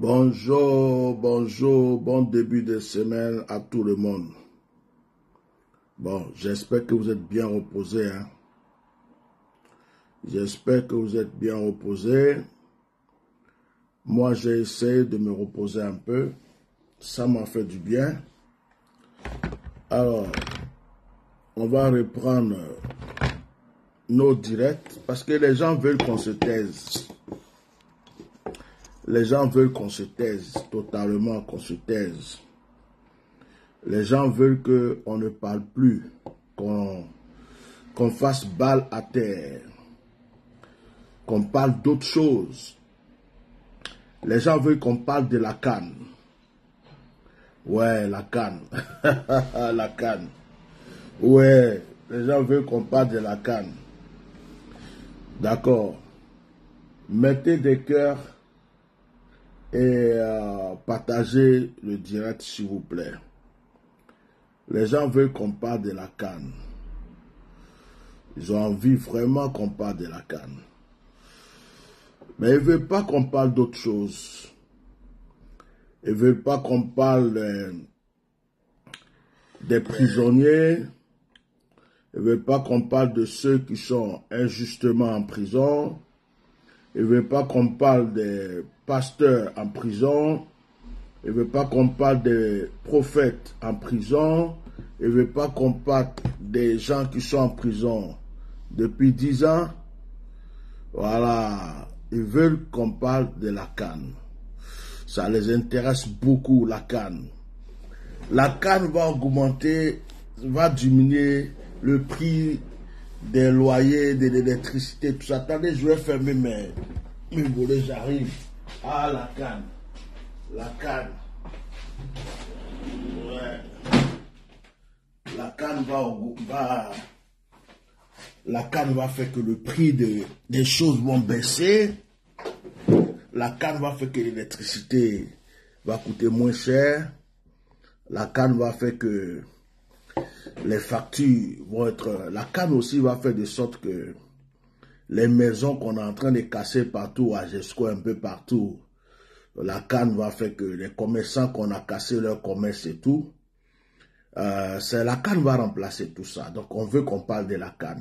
Bonjour, bonjour, bon début de semaine à tout le monde. Bon, j'espère que vous êtes bien reposés. J'espère que vous êtes bien reposés. Moi, j'ai essayé de me reposer un peu. Ça m'a fait du bien. Alors, on va reprendre nos directs parce que les gens veulent qu'on se taise. Les gens veulent qu'on se taise, totalement qu'on se taise. Les gens veulent qu'on ne parle plus, qu'on fasse balle à terre, qu'on parle d'autre chose. Les gens veulent qu'on parle de la CAN. Ouais, la CAN. La CAN. Ouais, les gens veulent qu'on parle de la CAN. D'accord. Mettez des cœurs et partagez le direct s'il vous plaît. Les gens veulent qu'on parle de la CAN. Ils ont envie vraiment qu'on parle de la CAN. Mais ils ne veulent pas qu'on parle d'autre chose. Ils ne veulent pas qu'on parle des prisonniers. Ils ne veulent pas qu'on parle de ceux qui sont injustement en prison. Ils ne veulent pas qu'on parle des pasteurs en prison. Ils ne veulent pas qu'on parle des prophètes en prison. Ils ne veulent pas qu'on parle des gens qui sont en prison depuis 10 ans. Voilà. Ils veulent qu'on parle de la CAN. Ça les intéresse beaucoup, la CAN. La CAN va augmenter, va diminuer le prix des loyers, de l'électricité, tout ça. Attendez, je vais fermer mes volets, j'arrive. Ah, la CAN. La CAN. Ouais. La CAN va faire que le prix des choses vont baisser. La CAN va faire que l'électricité va coûter moins cher. La CAN va faire que les factures vont être... La CAN aussi va faire de sorte que les maisons qu'on est en train de casser partout, à Gesco, un peu partout, la CAN va faire que les commerçants qu'on a cassé leur commerce et tout, la CAN va remplacer tout ça. Donc on veut qu'on parle de la CAN.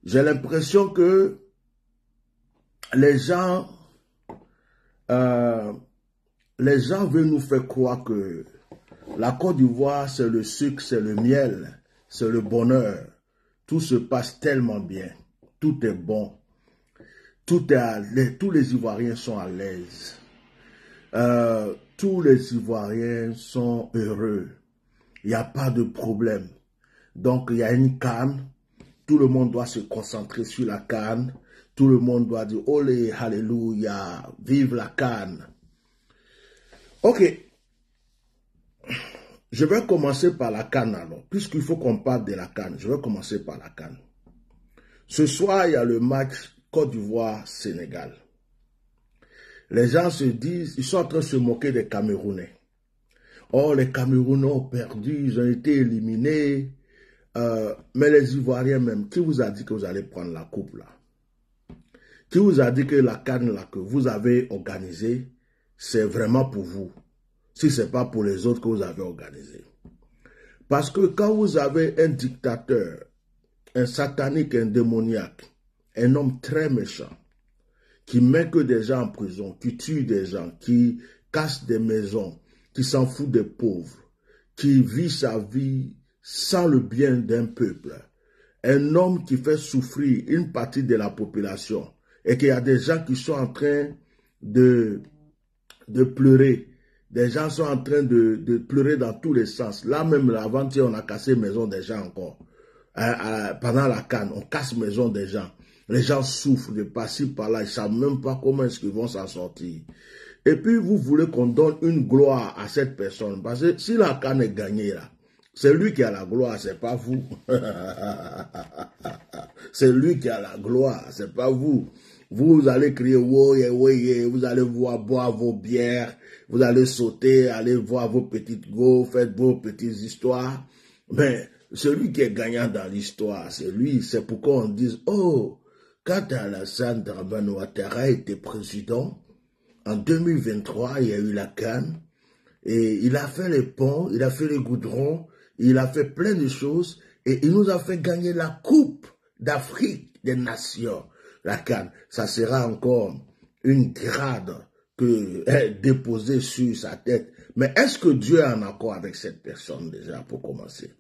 J'ai l'impression que les gens veulent nous faire croire que la Côte d'Ivoire, c'est le sucre, c'est le miel, c'est le bonheur. Tout se passe tellement bien. Tout est bon. Tous les Ivoiriens sont à l'aise. Tous les Ivoiriens sont heureux. Il n'y a pas de problème. Donc, il y a une CAN. Tout le monde doit se concentrer sur la CAN. Tout le monde doit dire, olé, alléluia, vive la CAN. Ok. Je vais commencer par la CAN alors. Puisqu'il faut qu'on parle de la CAN, je vais commencer par la CAN. Ce soir, il y a le match Côte d'Ivoire-Sénégal. Les gens se disent, ils sont en train de se moquer des Camerounais. Oh, les Camerounais ont perdu, ils ont été éliminés. Mais les Ivoiriens même, qui vous a dit que vous allez prendre la coupe là? Qui vous a dit que la CAN là que vous avez organisée, c'est vraiment pour vous? Si ce n'est pas pour les autres que vous avez organisé. Parce que quand vous avez un dictateur, un satanique, un démoniaque, un homme très méchant, qui met que des gens en prison, qui tue des gens, qui casse des maisons, qui s'en fout des pauvres, qui vit sa vie sans le bien d'un peuple, un homme qui fait souffrir une partie de la population et qu'il y a des gens qui sont en train de pleurer. Des gens sont en train de pleurer dans tous les sens. Là même, avant-hier, on a cassé maison des gens encore. Pendant la CAN, on casse maison des gens. Les gens souffrent de passer par là. Ils ne savent même pas comment est-ce qu'ils vont s'en sortir. Et puis, vous voulez qu'on donne une gloire à cette personne. Parce que si la CAN est gagnée là, c'est lui qui a la gloire, c'est pas vous. C'est lui qui a la gloire, c'est pas vous. Vous allez crier, woye, woye, vous allez boire vos bières, vous allez sauter, aller voir vos petites go, faites vos petites histoires. Mais celui qui est gagnant dans l'histoire, c'est lui. C'est pourquoi on dit, oh, quand Alassane Dramane Ouattara était président, En 2023, il y a eu la CAN. Et il a fait les ponts, il a fait les goudrons, il a fait plein de choses. Et il nous a fait gagner la Coupe d'Afrique des Nations. La CAN, ça sera encore une grade déposée sur sa tête. Mais est-ce que Dieu est en accord avec cette personne déjà, pour commencer?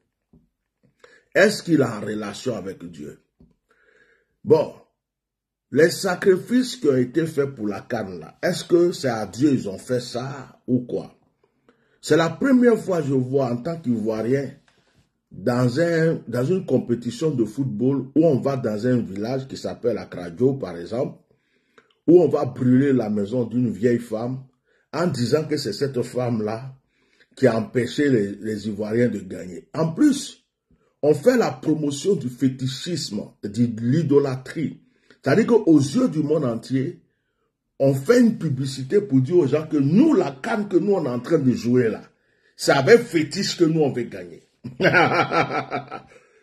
Est-ce qu'il est en relation avec Dieu? Bon, les sacrifices qui ont été faits pour la CAN, là, est-ce que c'est à Dieu ils ont fait ça ou quoi? C'est la première fois que je vois en tant qu'Ivoirien dans une compétition de football où on va dans un village qui s'appelle Akradio, par exemple, où on va brûler la maison d'une vieille femme en disant que c'est cette femme-là qui a empêché les Ivoiriens de gagner. En plus, on fait la promotion du fétichisme, de l'idolâtrie. C'est-à-dire qu'aux yeux du monde entier, on fait une publicité pour dire aux gens que nous, la CAN que nous on est en train de jouer là, c'est avec fétiche que nous on veut gagner.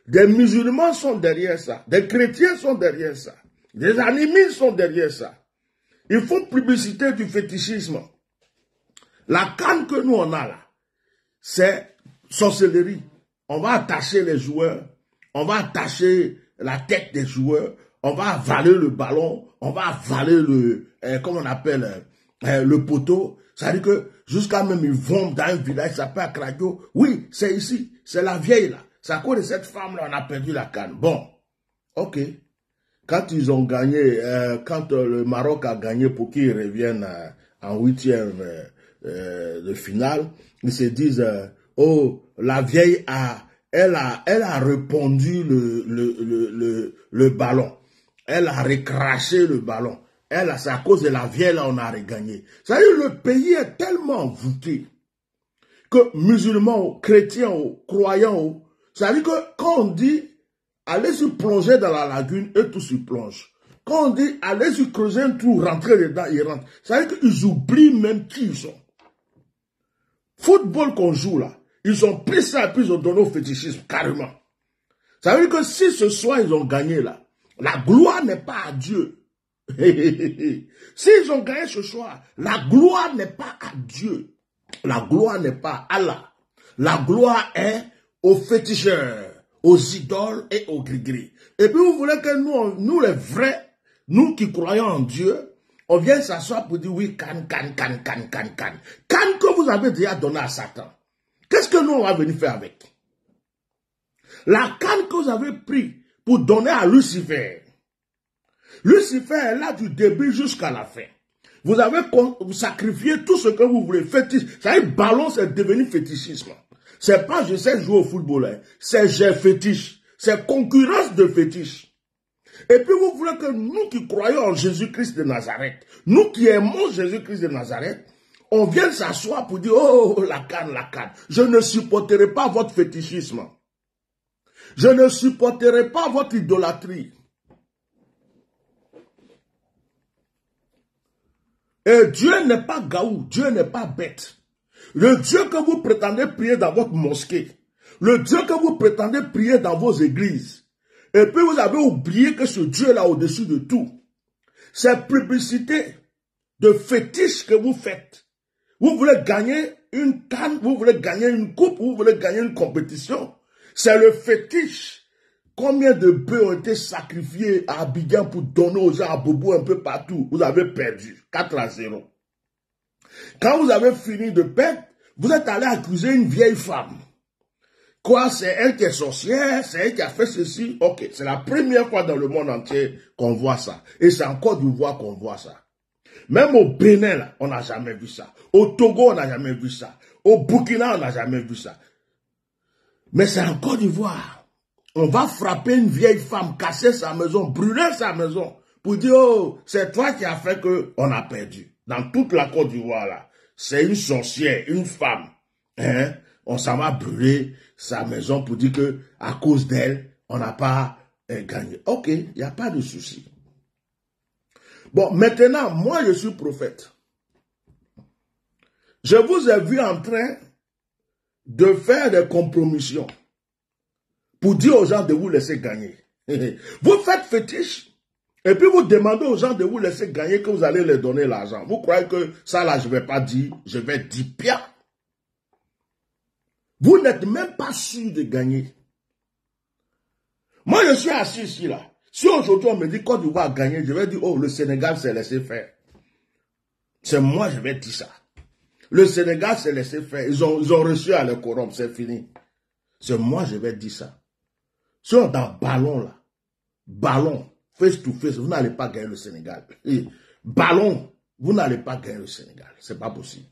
Des musulmans sont derrière ça, des chrétiens sont derrière ça, des animistes sont derrière ça. Ils font publicité du fétichisme. La CAN que nous on a là, c'est sorcellerie. On va attacher les joueurs, on va attacher la tête des joueurs, on va avaler le ballon, on va avaler le, comment on appelle, le poteau. Ça veut dire que jusqu'à même ils vont dans un village qui s'appelle Akradio. Oui, c'est ici, c'est la vieille là. C'est à cause de cette femme-là on a perdu la CAN. Bon, ok. Quand ils ont gagné, quand le Maroc a gagné pour qu'ils reviennent en 8e de finale, ils se disent, oh, la vieille elle a répandu le ballon. Elle a recraché le ballon. C'est à cause de la vieille là on a regagné. C'est-à-dire le pays est tellement voûté que musulmans, chrétiens, croyants, c'est-à-dire que quand on dit allez se plonger dans la lagune et tout se plonge. Quand on dit allez se creuser un trou, rentrer dedans, ils rentrent. C'est-à-dire qu'ils oublient même qui ils sont. Football qu'on joue là, ils ont pris ça et puis ils ont donné au fétichisme carrément. Ça veut dire que si ce soir ils ont gagné là, la gloire n'est pas à Dieu. S'ils ont gagné ce soir, la gloire n'est pas à Dieu. La gloire n'est pas à Allah. La gloire est aux féticheurs, aux idoles et aux gris-gris. Et puis vous voulez que nous les vrais, nous qui croyons en Dieu, on vient s'asseoir pour dire oui, can que vous avez déjà donné à Satan. Qu'est-ce que nous on va venir faire avec? La canne que vous avez pris pour donner à Lucifer. Lucifer est là du début jusqu'à la fin. Vous avez sacrifié tout ce que vous voulez. Fétiche. Ça veut dire, ballon, c'est devenu fétichisme. C'est pas je sais jouer au football. Hein. C'est j'ai fétiche. C'est concurrence de fétiche. Et puis vous voulez que nous qui croyons en Jésus-Christ de Nazareth, nous qui aimons Jésus-Christ de Nazareth, on vienne s'asseoir pour dire, oh, la canne. Je ne supporterai pas votre fétichisme. Je ne supporterai pas votre idolâtrie. Et Dieu n'est pas gaou, Dieu n'est pas bête. Le Dieu que vous prétendez prier dans votre mosquée, le Dieu que vous prétendez prier dans vos églises, et puis vous avez oublié que ce Dieu-là au-dessus de tout, c'est publicité de fétiche que vous faites. Vous voulez gagner une canne, vous voulez gagner une coupe, vous voulez gagner une compétition. C'est le fétiche. Combien de bœufs ont été sacrifiés à Abidjan pour donner aux gens à Bobo un peu partout? Vous avez perdu 4-0. Quand vous avez fini de perdre, vous êtes allé accuser une vieille femme. Quoi, c'est elle qui est sorcière, c'est elle qui a fait ceci. Ok, c'est la première fois dans le monde entier qu'on voit ça. Et c'est en Côte d'Ivoire qu'on voit ça. Même au Bénin, là, on n'a jamais vu ça. Au Togo, on n'a jamais vu ça. Au Burkina, on n'a jamais vu ça. Mais c'est en Côte d'Ivoire. On va frapper une vieille femme, casser sa maison, brûler sa maison, pour dire, oh, c'est toi qui as fait qu'on a perdu. Dans toute la Côte d'Ivoire, là, c'est une sorcière, une femme. Hein? On s'en va brûler sa maison pour dire que à cause d'elle, on n'a pas gagné. Ok, il n'y a pas de souci. Bon, maintenant, moi, je suis prophète. Je vous ai vu en train de faire des compromissions pour dire aux gens de vous laisser gagner. Vous faites fétiche, Et puis vous demandez aux gens de vous laisser gagner, que vous allez leur donner l'argent. Vous croyez que ça là, je ne vais pas dire, je vais dire bien. Vous n'êtes même pas sûr de gagner. Moi, je suis assis ici là. Si aujourd'hui on me dit Côte d'Ivoire a gagné, je vais dire, oh, le Sénégal s'est laissé faire. C'est moi, je vais dire ça. Le Sénégal s'est laissé faire. Ils ont reçu à le corrompre, c'est fini. C'est moi, je vais dire ça. Si on est dans ballon là, ballon, face to face, vous n'allez pas gagner le Sénégal. Et ballon, vous n'allez pas gagner le Sénégal. C'est pas possible.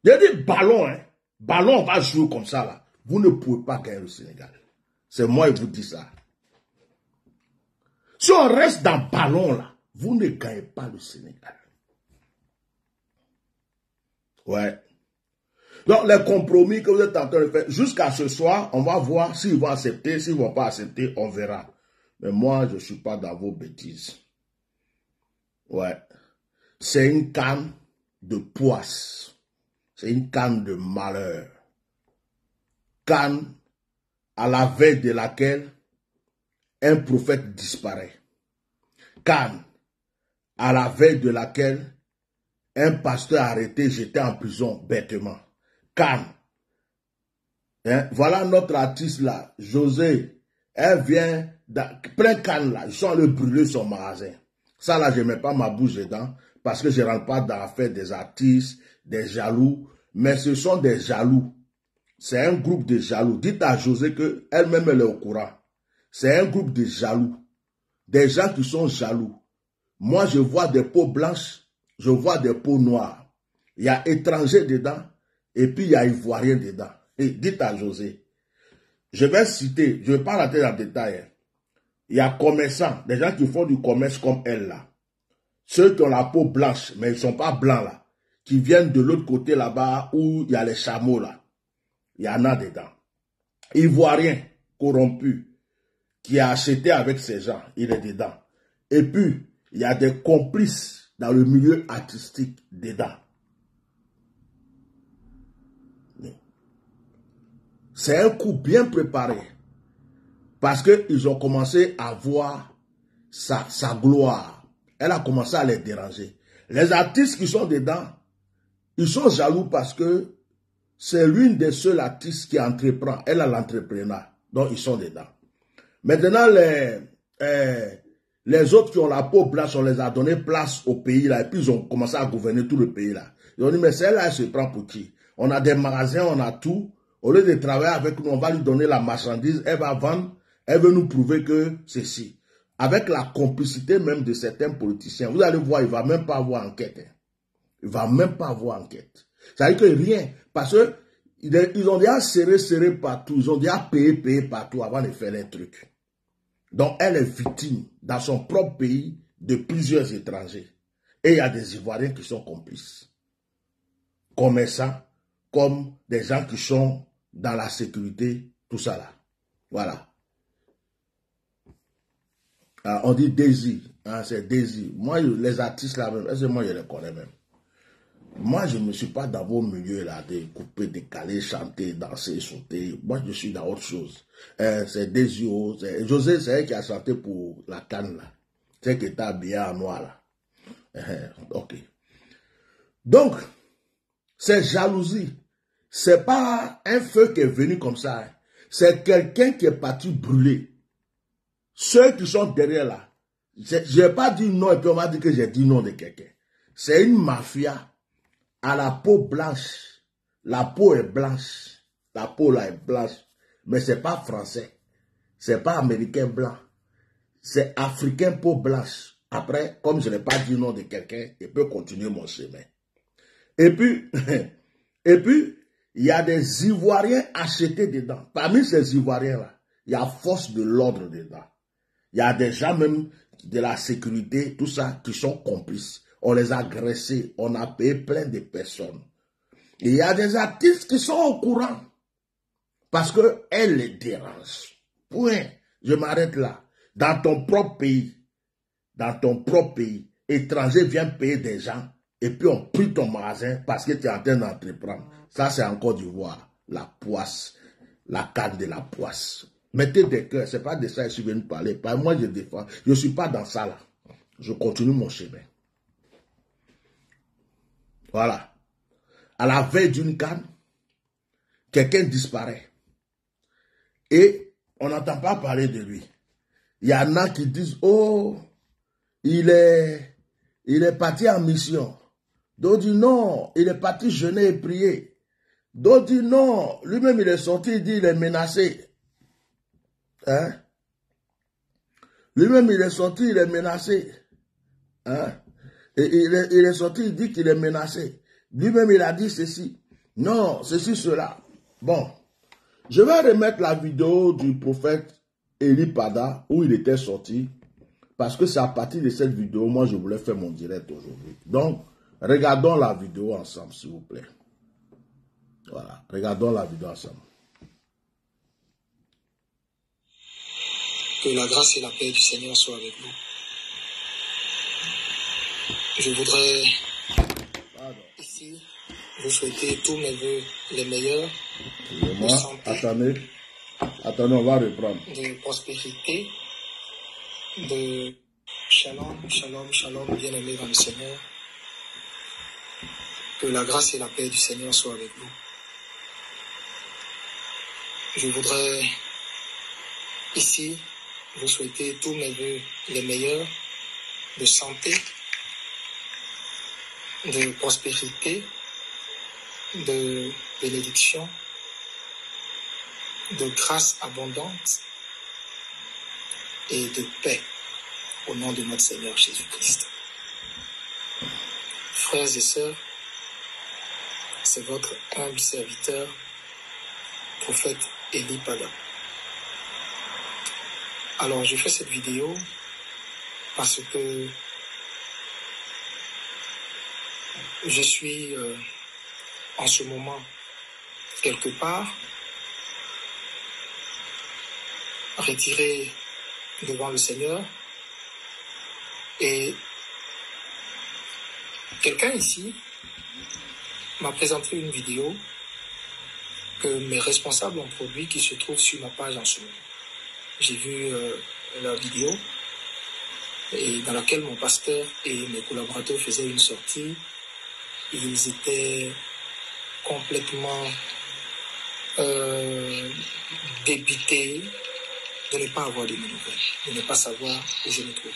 J'ai dit ballon, hein. Ballon, on va jouer comme ça là. Vous ne pouvez pas gagner le Sénégal. C'est moi qui vous dis ça. Si on reste dans ballon là, vous ne gagnez pas le Sénégal. Ouais. Donc, les compromis que vous êtes en train de faire, jusqu'à ce soir, on va voir s'ils vont accepter, s'ils ne vont pas accepter, on verra. Mais moi, je ne suis pas dans vos bêtises. Ouais. C'est une canne de poisse. C'est une canne de malheur. Canne à la veille de laquelle un prophète disparaît. Canne à la veille de laquelle un pasteur arrêté, jeté en prison bêtement. Canne. Hein? Voilà notre artiste là, José. Elle vient, plein canne là, ils sont allés brûler son magasin. Ça là, je ne mets pas ma bouche dedans, parce que je ne rentre pas dans l'affaire des artistes, des jaloux, mais ce sont des jaloux. C'est un groupe de jaloux. Dites à José qu'elle-même elle est au courant. C'est un groupe de jaloux. Des gens qui sont jaloux. Moi, je vois des peaux blanches, je vois des peaux noires. Il y a étrangers dedans, et puis il y a ivoiriens dedans. Et dites à José, je vais citer, je ne vais pas rentrer dans le détail. Hein. Il y a commerçants, des gens qui font du commerce comme elle là. Ceux qui ont la peau blanche, mais ils ne sont pas blancs là. Qui viennent de l'autre côté là-bas où il y a les chameaux là. Il y en a dedans. Ivoirien, corrompu, qui a acheté avec ces gens, il est dedans. Et puis, il y a des complices dans le milieu artistique dedans. C'est un coup bien préparé. Parce qu'ils ont commencé à voir sa gloire. Elle a commencé à les déranger. Les artistes qui sont dedans, ils sont jaloux parce que c'est l'une des seules artistes qui entreprend. Elle a l'entrepreneur. Donc, ils sont dedans. Maintenant, les autres qui ont la peau blanche, on les a donné place au pays là. Et puis, ils ont commencé à gouverner tout le pays là. Ils ont dit, mais celle-là, elle se prend pour qui? On a des magasins, on a tout. Au lieu de travailler avec nous, on va lui donner la marchandise. Elle va vendre. Elle veut nous prouver que c'est si. Avec la complicité même de certains politiciens. Vous allez voir, il ne va même pas avoir enquête. Hein. Il ne va même pas avoir enquête. Ça veut dire que rien. Parce que ils ont déjà serré partout. Ils ont déjà payé partout avant de faire les trucs. Donc, elle est victime dans son propre pays de plusieurs étrangers. Et il y a des Ivoiriens qui sont complices. Commerçants, comme des gens qui sont dans la sécurité, tout ça là. Voilà. On dit Daisy, hein, c'est Daisy. Moi, les artistes là même, moi je les connais même. Moi, je ne me suis pas dans vos milieux là, de couper, décaler, chanter, danser, sauter. Moi, je suis dans autre chose. C'est Daisy, José, c'est elle qui a chanté pour la canne là. C'est qui était habillée en noir là. Ok. Donc, c'est jalousie. C'est pas un feu qui est venu comme ça. Hein. C'est quelqu'un qui est parti brûler. Ceux qui sont derrière là, je n'ai pas dit non et puis on va dire que j'ai dit non de quelqu'un. C'est une mafia à la peau blanche. La peau est blanche. La peau là est blanche. Mais ce n'est pas français. Ce n'est pas américain blanc. C'est africain peau blanche. Après, comme je n'ai pas dit non de quelqu'un, je peux continuer mon chemin. Et puis, il y a des Ivoiriens achetés dedans. Parmi ces Ivoiriens là, il y a force de l'ordre dedans. Il y a des gens même de la sécurité, tout ça, qui sont complices. On les a agressés, on a payé plein de personnes. Et il y a des artistes qui sont au courant. Parce qu'elles les dérangent. Point. Je m'arrête là. Dans ton propre pays, étranger vient payer des gens et puis on prie ton magasin parce que tu es en train d'entreprendre. Ça, c'est en Côte d'Ivoire. La poisse. La canne de la poisse. Mettez des cœurs, ce n'est pas de ça que je suis venu parler. Moi, je défends. Je ne suis pas dans ça là. Je continue mon chemin. Voilà. À la veille d'une canne, quelqu'un disparaît. Et on n'entend pas parler de lui. Il y en a qui disent, oh, il est parti en mission. D'autres disent non, il est parti jeûner et prier. D'autres disent non, lui-même il est sorti, il dit il est menacé. Hein? Lui-même il est sorti, il est menacé. Hein? Et il est sorti, il dit qu'il est menacé. Lui-même il a dit ceci. Non, ceci, cela. Bon, je vais remettre la vidéo du prophète Eli Pada où il était sorti. Parce que c'est à partir de cette vidéo, moi je voulais faire mon direct aujourd'hui. Donc, regardons la vidéo ensemble, s'il vous plaît. Voilà, regardons la vidéo ensemble. Que la grâce et la paix du Seigneur soient avec vous. Je voudrais ici vous souhaiter tous mes vœux les meilleurs. De santé, attendez, on va reprendre. De prospérité, de shalom, shalom, shalom, bien-aimés dans le Seigneur. Que la grâce et la paix du Seigneur soient avec vous. Je voudrais ici vous souhaiter tous mes vœux les meilleurs, de santé, de prospérité, de bénédiction, de grâce abondante et de paix au nom de notre Seigneur Jésus-Christ. Frères et sœurs, c'est votre humble serviteur, prophète Eli Pada. Alors, je fais cette vidéo parce que je suis en ce moment quelque part retiré devant le Seigneur et quelqu'un ici m'a présenté une vidéo que mes responsables ont produit qui se trouve sur ma page en ce moment. J'ai vu la vidéo et dans laquelle mon pasteur et mes collaborateurs faisaient une sortie. Ils étaient complètement débités de ne pas avoir de mes nouvelles, de ne pas savoir où je me trouve.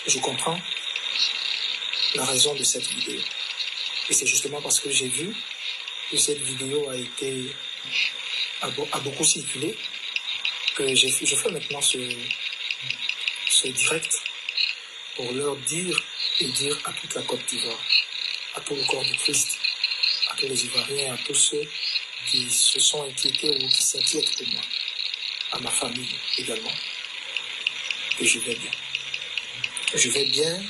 Je comprends la raison de cette vidéo. Et c'est justement parce que j'ai vu que cette vidéo a beaucoup circulé que je fais maintenant ce direct pour leur dire et dire à toute la Côte d'Ivoire, à tout le corps de Christ, à tous les Ivoiriens, à tous ceux qui se sont inquiétés ou qui s'inquiètent de moi, à ma famille également, que je vais bien. Je vais bien,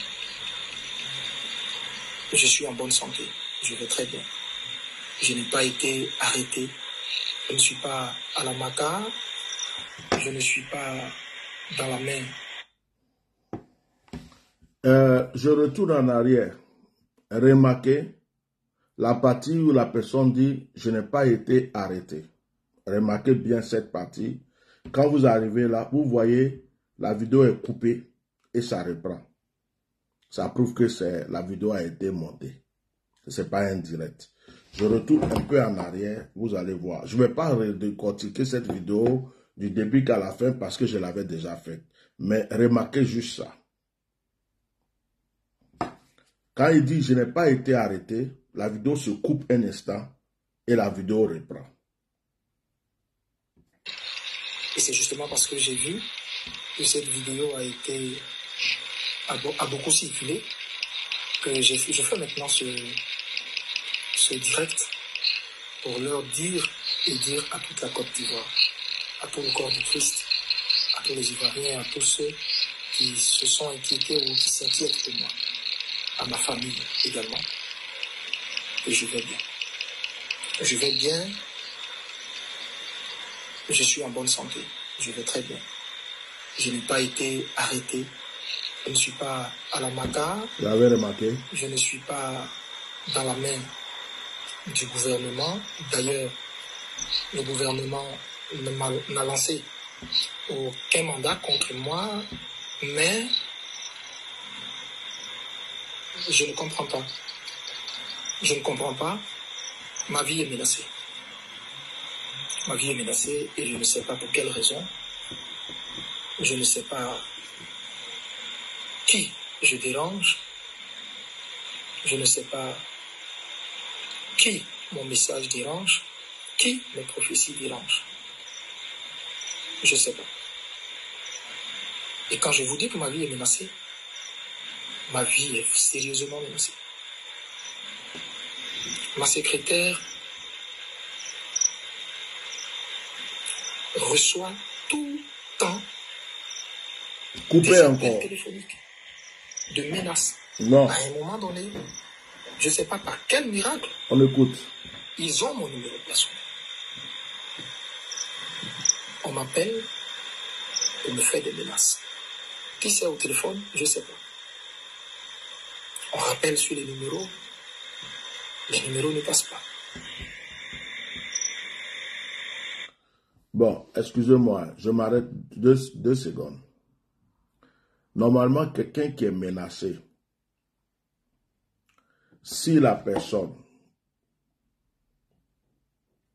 je suis en bonne santé, je vais très bien. Je n'ai pas été arrêté, je ne suis pas à la maca, je ne suis pas dans la main. Je retourne en arrière. Remarquez la partie où la personne dit « Je n'ai pas été arrêté ». Remarquez bien cette partie. Quand vous arrivez là, vous voyez la vidéo est coupée et ça reprend. Ça prouve que la vidéo a été montée. Ce n'est pas un direct. Je retourne un peu en arrière, vous allez voir. Je ne vais pas décortiquer cette vidéo du début qu'à la fin parce que je l'avais déjà faite. Mais remarquez juste ça. Quand il dit « Je n'ai pas été arrêté », la vidéo se coupe un instant et la vidéo reprend. Et c'est justement parce que j'ai vu que cette vidéo a beaucoup circulé que je fais maintenant ce direct pour leur dire et dire à toute la Côte d'Ivoire, à tout le corps de Christ, à tous les Ivoiriens, à tous ceux qui se sont inquiétés ou qui s'inquiètent de moi, à ma famille également, que je vais bien. Je vais bien, je suis en bonne santé, je vais très bien. Je n'ai pas été arrêté, je ne suis pas à la maca, vous avez remarqué? Je ne suis pas dans la main du gouvernement. D'ailleurs, le gouvernement n'a lancé aucun mandat contre moi, mais je ne comprends pas. Je ne comprends pas. Ma vie est menacée. Ma vie est menacée et je ne sais pas pour quelle raison. Je ne sais pas qui je dérange. Je ne sais pas qui mon message dérange, qui mes prophéties dérangent. Je ne sais pas. Et quand je vous dis que ma vie est menacée, ma vie est sérieusement menacée. Ma secrétaire reçoit tout le temps Coupez des encore. appels téléphoniques de menaces. Non, À un moment donné, je ne sais pas par quel miracle, on écoute. ils ont mon numéro personnel. On m'appelle pour me faire des menaces. Qui c'est au téléphone? Je ne sais pas. On rappelle sur les numéros ne passent pas. Bon, excusez-moi, je m'arrête 2 secondes. Normalement, quelqu'un qui est menacé, si la personne,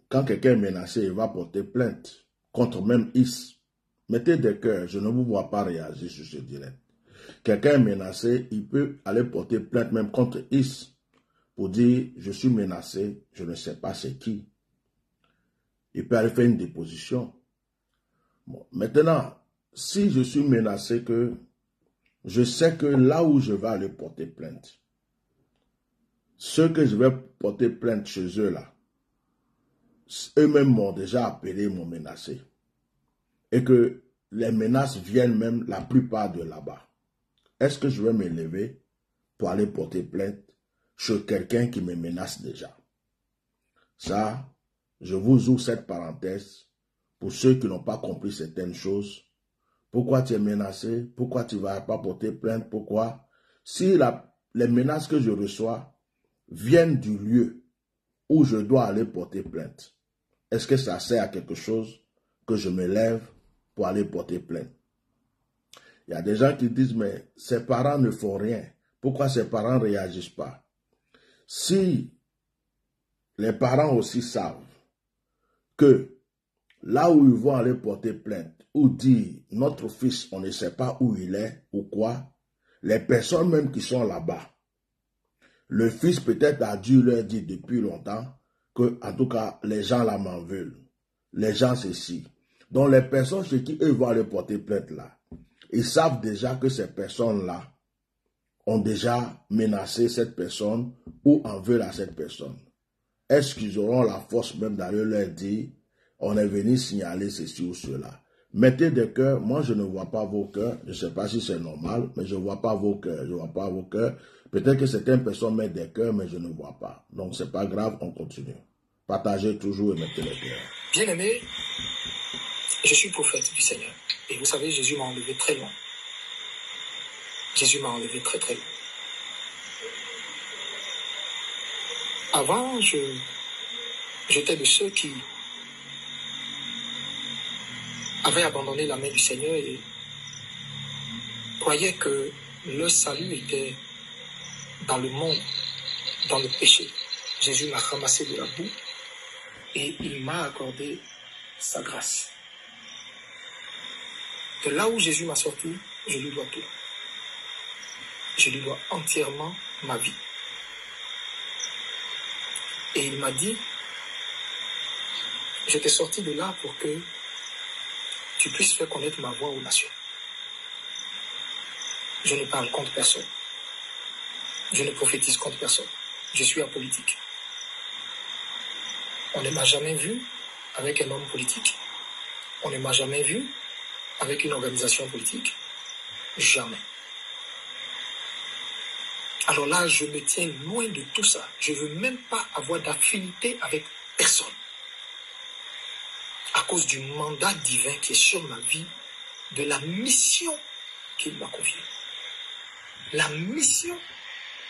quand quelqu'un est menacé, il va porter plainte contre même IS. Mettez des cœurs, je ne vous vois pas réagir sur ce direct. Quelqu'un est menacé, il peut aller porter plainte même contre IS pour dire « je suis menacé, je ne sais pas c'est qui ». Il peut aller faire une déposition. Bon, maintenant, si je suis menacé que je sais que là où je vais aller porter plainte, ceux que je vais porter plainte chez eux là, eux-mêmes m'ont déjà appelé, m'ont menacé. Et que les menaces viennent même la plupart de là-bas. Est-ce que je vais me lever pour aller porter plainte chez quelqu'un qui me menace déjà? Ça, je vous ouvre cette parenthèse pour ceux qui n'ont pas compris certaines choses. Pourquoi tu es menacé? Pourquoi tu ne vas pas porter plainte? Pourquoi? Si les menaces que je reçois viennent du lieu où je dois aller porter plainte, est-ce que ça sert à quelque chose que je me lève pour aller porter plainte? Il y a des gens qui disent, mais ses parents ne font rien. Pourquoi ses parents ne réagissent pas? Si les parents aussi savent que là où ils vont aller porter plainte ou dire notre fils, on ne sait pas où il est ou quoi, les personnes même qui sont là-bas, le fils peut-être a dû leur dire depuis longtemps que, en tout cas, les gens là m'en veulent. Les gens ceci. Donc les personnes chez qui eux vont aller porter plainte là, ils savent déjà que ces personnes-là ont déjà menacé cette personne ou en veulent à cette personne. Est-ce qu'ils auront la force même d'aller leur dire on est venu signaler ceci ou cela? Mettez des cœurs. Moi, je ne vois pas vos cœurs. Je ne sais pas si c'est normal, mais je ne vois pas vos cœurs. Je ne vois pas vos cœurs. Peut-être que certaines personnes mettent des cœurs, mais je ne vois pas. Donc, ce n'est pas grave, on continue. Partagez toujours et mettez les cœurs. Bien-aimé, je suis prophète du Seigneur. Et vous savez, Jésus m'a enlevé très loin. Jésus m'a enlevé très très loin. Avant, j'étais de ceux qui avaient abandonné la main du Seigneur et croyaient que le salut était dans le monde, dans le péché. Jésus m'a ramassé de la boue et il m'a accordé sa grâce. De là où Jésus m'a sorti, je lui dois tout. Je lui dois entièrement ma vie. Et il m'a dit, je t'ai sorti de là pour que tu puisses faire connaître ma voix aux nations. Je ne parle contre personne. Je ne prophétise contre personne. Je suis apolitique. On ne m'a jamais vu avec un homme politique. On ne m'a jamais vu avec une organisation politique. Jamais. Alors là, je me tiens loin de tout ça. Je ne veux même pas avoir d'affinité avec personne. À cause du mandat divin qui est sur ma vie, de la mission qu'il m'a confiée. La mission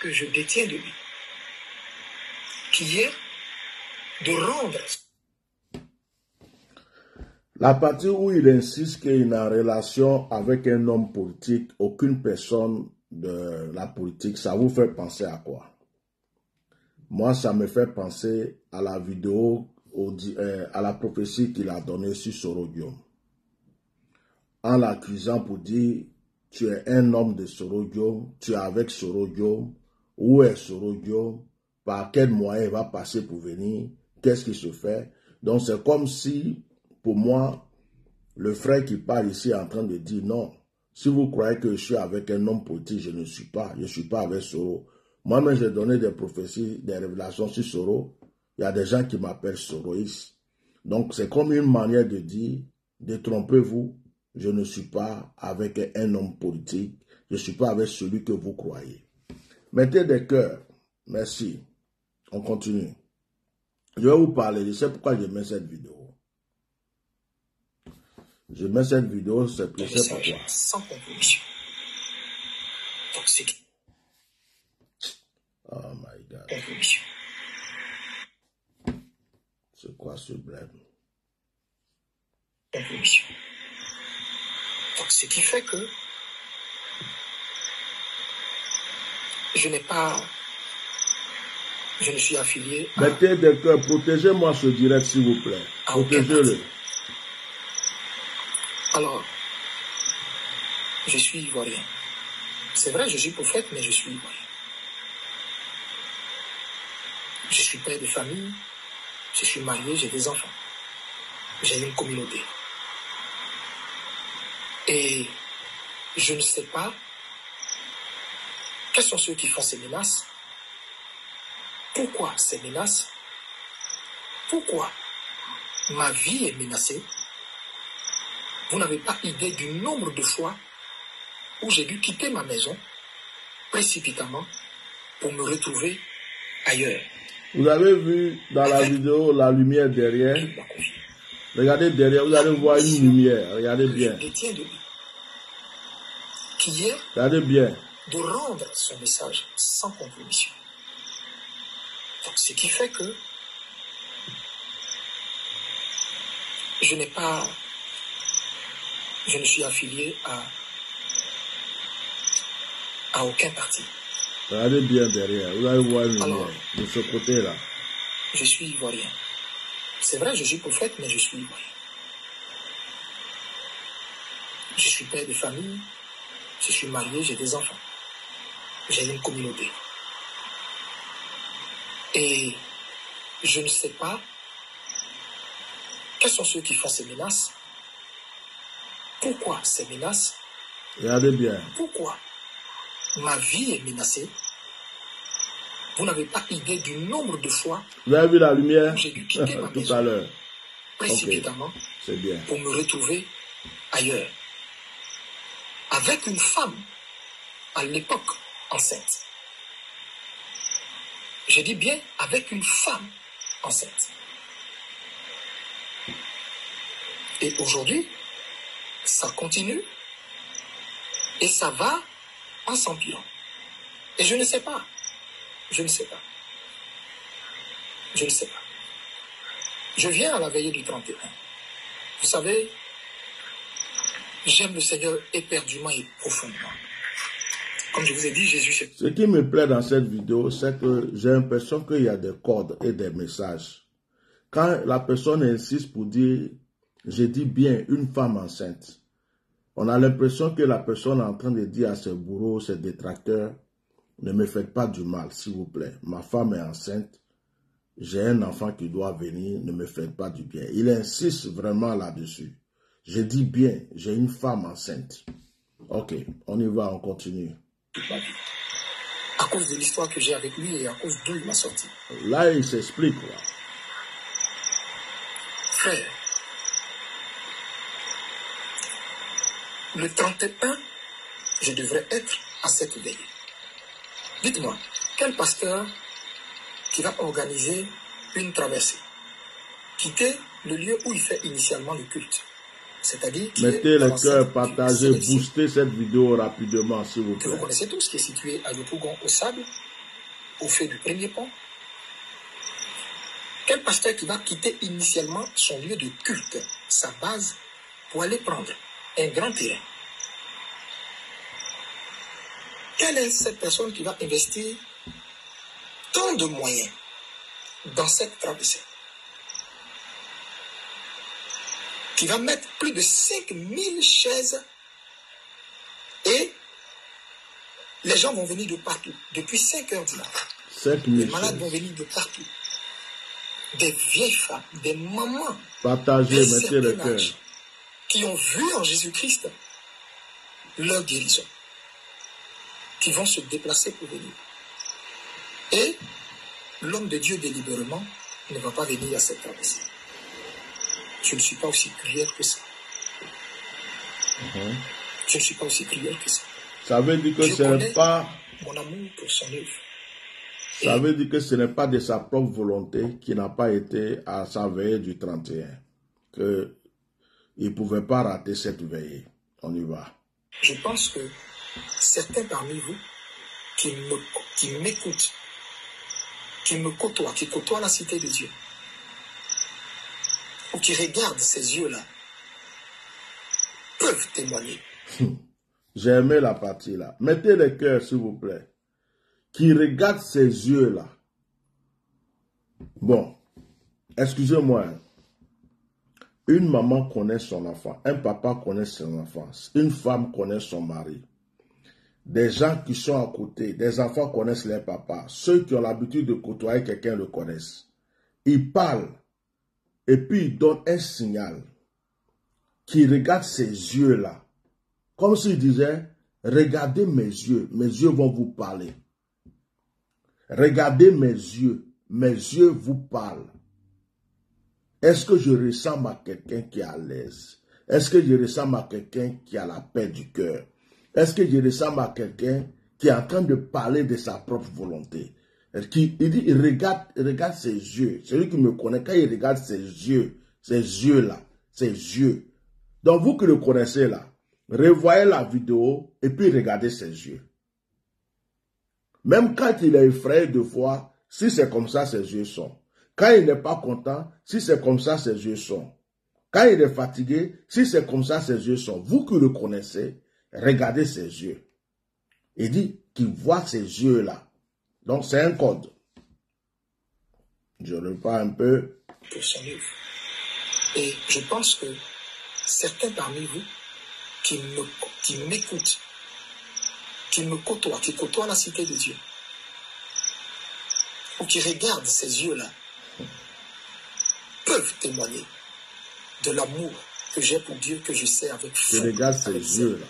que je détiens de lui, qui est de rendre. La partie où il insiste qu'il n'a relation avec un homme politique, aucune personne de la politique, ça vous fait penser à quoi? Moi, ça me fait penser à la vidéo, à la prophétie qu'il a donnée sur Sorodium. En l'accusant pour dire, tu es un homme de Sorodium, tu es avec Sorodium, où est Sorodium, par quel moyen il va passer pour venir, qu'est-ce qui se fait. Donc c'est comme si, pour moi, le frère qui parle ici est en train de dire non. Si vous croyez que je suis avec un homme politique, je ne suis pas. Je ne suis pas avec Soro. Moi-même, j'ai donné des prophéties, des révélations sur Soro. Il y a des gens qui m'appellent Soroïs. Donc, c'est comme une manière de dire, détrompez-vous, je ne suis pas avec un homme politique. Je ne suis pas avec celui que vous croyez. Mettez des cœurs. Merci. On continue. Je vais vous parler. Je sais pourquoi je mets cette vidéo. Je mets cette vidéo, c'est pourquoi. Sans compromission. Donc c'est... Oh my God. Compromission. C'est quoi ce blême? Compromission. Donc ce qui fait que je ne suis affilié à... Mettez des cœurs, protégez-moi ce direct s'il vous plaît. Protégez-le. Alors, je suis ivoirien. C'est vrai, je suis prophète, mais je suis ivoirien. Je suis père de famille, je suis marié, j'ai des enfants. J'ai une communauté. Et je ne sais pas quels sont ceux qui font ces menaces. Pourquoi ces menaces? Pourquoi ma vie est menacée? Vous n'avez pas idée du nombre de fois où j'ai dû quitter ma maison précipitamment pour me retrouver ailleurs. Vous avez vu dans la vidéo la lumière derrière? Regardez derrière, vous allez voir une lumière. Regardez bien. Je détiens de lui. Qui est regardez bien. De rendre son message sans compromission. Donc, ce qui fait que je ne suis affilié à aucun parti. Regardez bien derrière, vous allez voir une lumière de ce côté-là. Je suis ivoirien. C'est vrai, je suis prophète, mais je suis ivoirien. Je suis père de famille, je suis marié, j'ai des enfants. J'ai une communauté. Et je ne sais pas quels sont ceux qui font ces menaces. Pourquoi ces menaces? Regardez bien. Pourquoi ma vie est menacée? Vous n'avez pas idée du nombre de fois vous avez vu la lumière j'ai dû quitter ma tout maison à l'heure. précipitamment C'est bien. Pour me retrouver ailleurs. Avec une femme, à l'époque, enceinte. Je dis bien avec une femme enceinte. Et aujourd'hui, ça continue et ça va en s'empirant. Et je ne sais pas. Je ne sais pas. Je ne sais pas. Je viens à la veillée du 31. Vous savez, j'aime le Seigneur éperdument et profondément. Comme je vous ai dit, Jésus... Ce qui me plaît dans cette vidéo, c'est que j'ai l'impression qu'il y a des codes et des messages. Quand la personne insiste pour dire, je dis bien, une femme enceinte, on a l'impression que la personne est en train de dire à ses bourreaux, ses détracteurs, ne me faites pas du mal, s'il vous plaît. Ma femme est enceinte, j'ai un enfant qui doit venir, ne me faites pas du bien. Il insiste vraiment là-dessus. Je dis bien, j'ai une femme enceinte. Ok, on y va, on continue. À cause de l'histoire que j'ai avec lui et à cause d'où il m'a sorti. Là, il s'explique. Frère, le 31, je devrais être à cette veille. Dites-moi, quel pasteur qui va organiser une traversée, quitter le lieu où il fait initialement le culte, c'est-à-dire... Mettez les cœurs, partagez, boostez cette vidéo rapidement, s'il vous plaît. Que vous connaissez tous, qui est situé à Yopougon, au Sable, au fait du premier pont. Quel pasteur qui va quitter initialement son lieu de culte, sa base pour aller prendre un grand terrain. Quelle est cette personne qui va investir tant de moyens dans cette traversée? Qui va mettre plus de 5000 chaises et les gens vont venir de partout, depuis 5 heures du matin. Les malades vont venir de partout. Des vieilles femmes, des mamans, partagez, mettez le cœur, qui ont vu en Jésus-Christ leur guérison, qui vont se déplacer pour venir. Et l'homme de Dieu délibérément ne va pas venir à cette traversée. Je ne suis pas aussi cruel que ça. Je ne suis pas aussi cruel que ça. Ça veut dire que ce n'est pas mon amour pour son œuvre. Ça veut dire que ce n'est pas de sa propre volonté qu'il n'a pas été à sa veillée du 31. Qu'il ne pouvait pas rater cette veillée. On y va. Je pense que certains parmi vous qui m'écoutent, qui me côtoient, qui côtoient la cité de Dieu, ou qui regardent ces yeux-là, peuvent témoigner. J'ai aimé la partie là. Mettez les cœurs, s'il vous plaît. Qui regardent ces yeux-là. Bon, excusez-moi. Une maman connaît son enfant. Un papa connaît son enfant. Une femme connaît son mari. Des gens qui sont à côté, des enfants connaissent leur papa. Ceux qui ont l'habitude de côtoyer quelqu'un le connaissent. Ils parlent. Et puis ils donnent un signal. Qui regarde ces yeux-là. Comme s'il disait, regardez mes yeux vont vous parler. Regardez mes yeux vous parlent. Est-ce que je ressemble à quelqu'un qui est à l'aise? Est-ce que je ressemble à quelqu'un qui a la paix du cœur? Est-ce que je ressemble à quelqu'un qui est en train de parler de sa propre volonté? Il dit, il regarde ses yeux. Celui qui me connaît, quand il regarde ses yeux-là, ses yeux. Donc vous qui le connaissez là, revoyez la vidéo et puis regardez ses yeux. Même quand il est effrayé de voir, si c'est comme ça, ses yeux sont. Quand il n'est pas content, si c'est comme ça, ses yeux sont. Quand il est fatigué, si c'est comme ça, ses yeux sont. Vous qui le connaissez, regardez ses yeux. Il dit qu'il voit ces yeux-là. Donc c'est un code. Je repars un peu. Pour son œuvre. Et je pense que certains parmi vous qui m'écoutent, qui me côtoient, qui côtoient la cité de Dieu, ou qui regardent ces yeux-là, peuvent témoigner de l'amour que j'ai pour Dieu, que je sais avec foi. Je regarde ces yeux-là.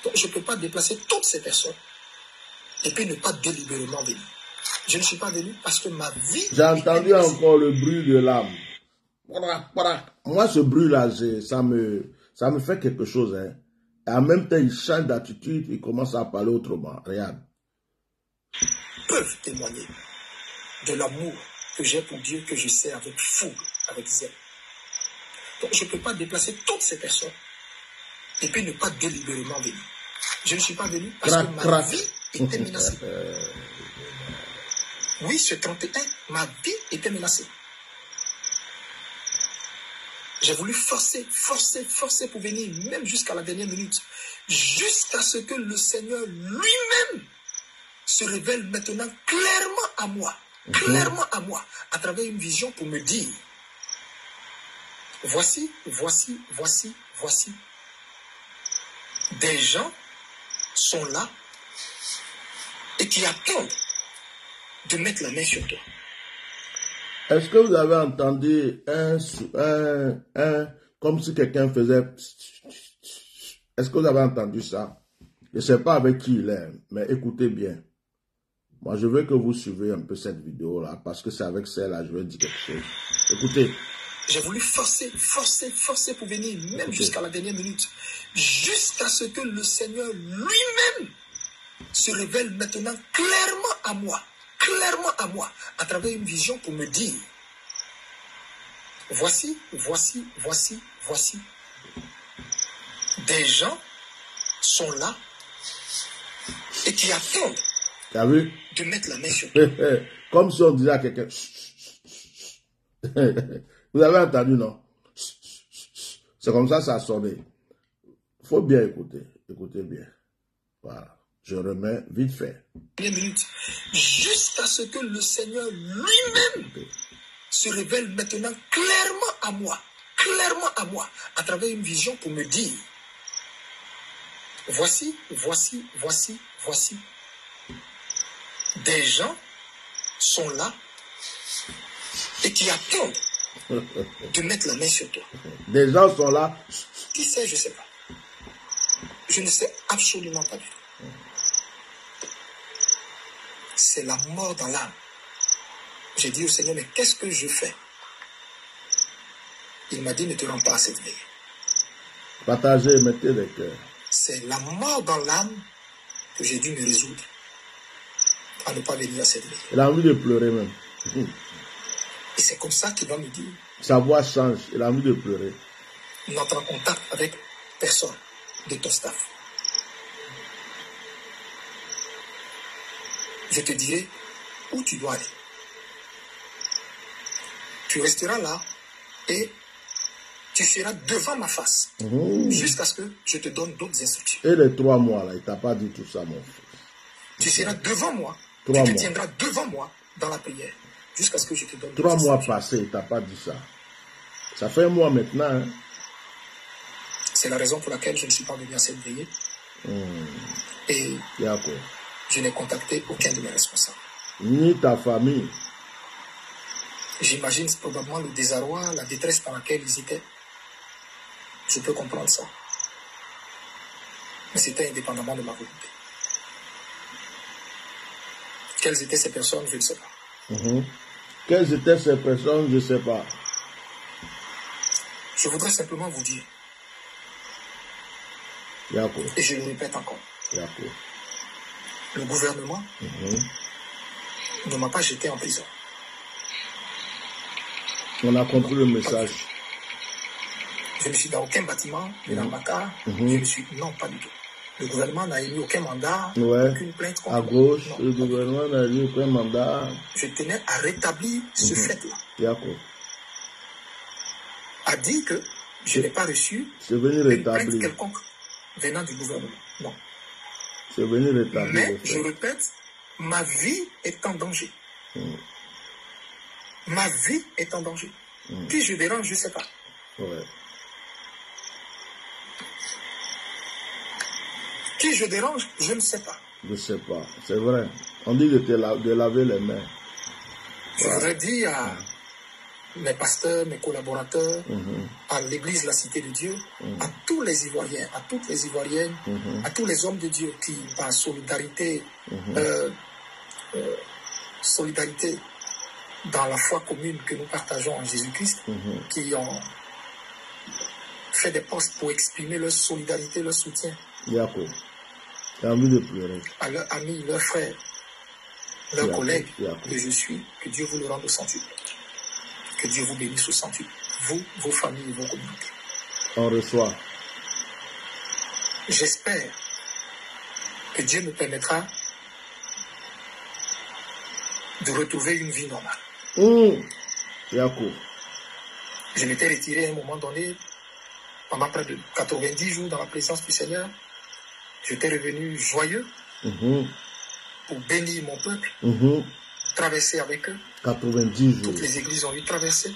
Donc je ne peux pas déplacer toutes ces personnes et puis ne pas délibérément venir. Je ne suis pas venu parce que ma vie... J'ai entendu encore le bruit de l'âme. Moi, ce bruit-là, ça me fait quelque chose. Hein. Et en même temps, il change d'attitude, il commence à parler autrement. Regarde. Peuvent témoigner de l'amour que j'ai pour Dieu, que je sais avec fougue, avec zèle. Donc, je ne peux pas déplacer toutes ces personnes et puis ne pas délibérément venir. Je ne suis pas venu parce que ma vie était menacée. Oui, ce 31, ma vie était menacée. J'ai voulu forcer pour venir, même jusqu'à la dernière minute, jusqu'à ce que le Seigneur lui-même se révèle maintenant clairement à moi, à travers une vision pour me dire, voici, des gens sont là et qui attendent de mettre la main sur toi. Est-ce que vous avez entendu comme si quelqu'un faisait... Est-ce que vous avez entendu ça? Je ne sais pas avec qui il est, mais écoutez bien. Moi, je veux que vous suivez un peu cette vidéo-là, parce que c'est avec celle-là, je vais dire quelque chose. Écoutez. J'ai voulu forcer pour venir, même jusqu'à la dernière minute, jusqu'à ce que le Seigneur lui-même se révèle maintenant clairement à moi, à travers une vision pour me dire, voici, des gens sont là et qui attendent de mettre la main sur toi. Comme si on disait à quelqu'un, vous avez entendu, non? C'est comme ça a sonné. Il faut bien écouter. Écoutez bien. Voilà. Je remets vite fait. Jusqu'à ce que le Seigneur lui-même se révèle maintenant clairement à moi, à travers une vision pour me dire, voici, des gens sont là et qui attendent de mettre la main sur toi. Des gens sont là. Qui sait, je ne sais pas. Je ne sais absolument pas du tout. C'est la mort dans l'âme. J'ai dit au Seigneur, mais qu'est-ce que je fais? Il m'a dit, ne te rends pas à cette veille. Partagez, mettez les cœurs. C'est la mort dans l'âme que j'ai dû me résoudre à ne pas venir à cette veille. Il a envie de pleurer même. Et c'est comme ça qu'il va me dire. Sa voix change, il a envie de pleurer. N'entre en contact avec personne de ton staff. Je te dirai où tu dois aller. Tu resteras là et tu seras devant ma face jusqu'à ce que je te donne d'autres instructions. Et les 3 mois là, il t'a pas dit tout ça, mon fils. Tu seras devant moi, tu te tiendras devant moi dans la prière jusqu'à ce que je te donne 3 mois passés, il t'a pas dit ça. Ça fait 1 mois maintenant. Hein? C'est la raison pour laquelle je ne suis pas venu à cette veillée. Et je n'ai contacté aucun de mes responsables. Ni ta famille. J'imagine probablement le désarroi, la détresse dans laquelle ils étaient. Je peux comprendre ça. Mais c'était indépendamment de ma volonté. Quelles étaient ces personnes, je ne sais pas. Quelles étaient ces personnes, je ne sais pas. Je voudrais simplement vous dire. Et je le répète encore. Le gouvernement ne m'a pas jeté en prison. On a compris le message. Je ne suis dans aucun bâtiment, ni dans ma carte. Non, pas du tout. Le gouvernement n'a émis aucun mandat, aucune plainte contre à gauche, non. Le gouvernement n'a émis aucun mandat. Je tenais à rétablir ce fait-là. A dit que je n'ai pas reçu une plainte quelconque venant du gouvernement. Non. C'est venu rétablir. Mais je répète, ma vie est en danger. Ma vie est en danger. Qui je dérange, je ne sais pas. Qui je dérange, je ne sais pas. Je ne sais pas, c'est vrai. On dit de laver les mains. Je voudrais dire à mes pasteurs, mes collaborateurs, à l'église La Cité de Dieu, à tous les Ivoiriens, à toutes les Ivoiriennes, à tous les hommes de Dieu qui, par solidarité, solidarité dans la foi commune que nous partageons en Jésus-Christ, qui ont fait des postes pour exprimer leur solidarité, leur soutien. J'ai envie de pleurer. À leurs amis, leurs frères, leurs collègues que je suis, que Dieu vous le rende au centuple. Que Dieu vous bénisse au centuple. Vous, vos familles et vos communautés. On reçoit. J'espère que Dieu me permettra de retrouver une vie normale. Je m'étais retiré à un moment donné, pendant près de 90 jours dans la présence du Seigneur. J'étais revenu joyeux pour bénir mon peuple, traverser avec eux. 90 jours. Toutes les églises ont eu traversé.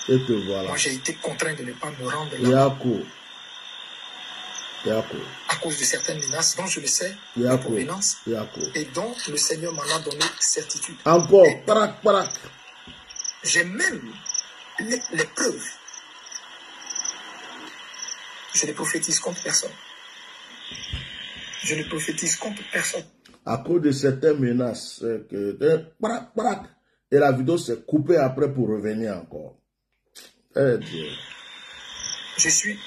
Et te voilà. Moi, j'ai été contraint de ne pas me rendre là. À cause de certaines menaces dont je le sais, la provenance, et dont le Seigneur m'en a donné certitude. Encore, J'ai même les preuves. Je ne prophétise contre personne. Je ne prophétise contre personne. À cause de certaines menaces, et la vidéo s'est coupée après pour revenir encore. Eh Dieu. Je suis,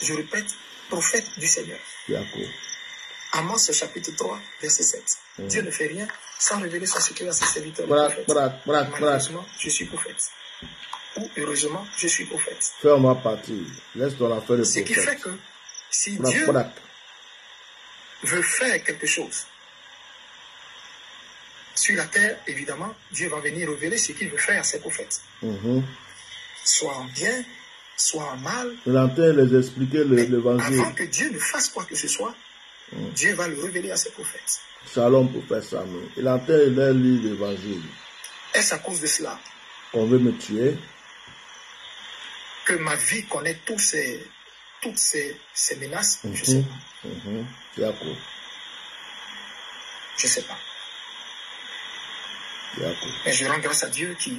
je répète, prophète du Seigneur. Amos chapitre 3, verset 7. Dieu ne fait rien sans révéler son secret à ses serviteurs. Malheureusement, je suis prophète. Ou heureusement, je suis prophète. Fais-moi partir. Laisse-toi la faire de prophète. Ce qui fait que si Dieu veut faire quelque chose sur la terre, évidemment, Dieu va venir révéler ce qu'il veut faire à ses prophètes. Soit en bien, soit en mal. Il est en train de les expliquer l'évangile. Avant que Dieu ne fasse quoi que ce soit, Dieu va le révéler à ses prophètes. Shalom, prophète Samuel. Il est en train de leur lire l'évangile. Est-ce à cause de cela On veut me tuer? Que ma vie connaît toutes ces menaces? Je sais pas. D'accord. Je sais pas. D'accord. Mais je rends grâce à Dieu qui,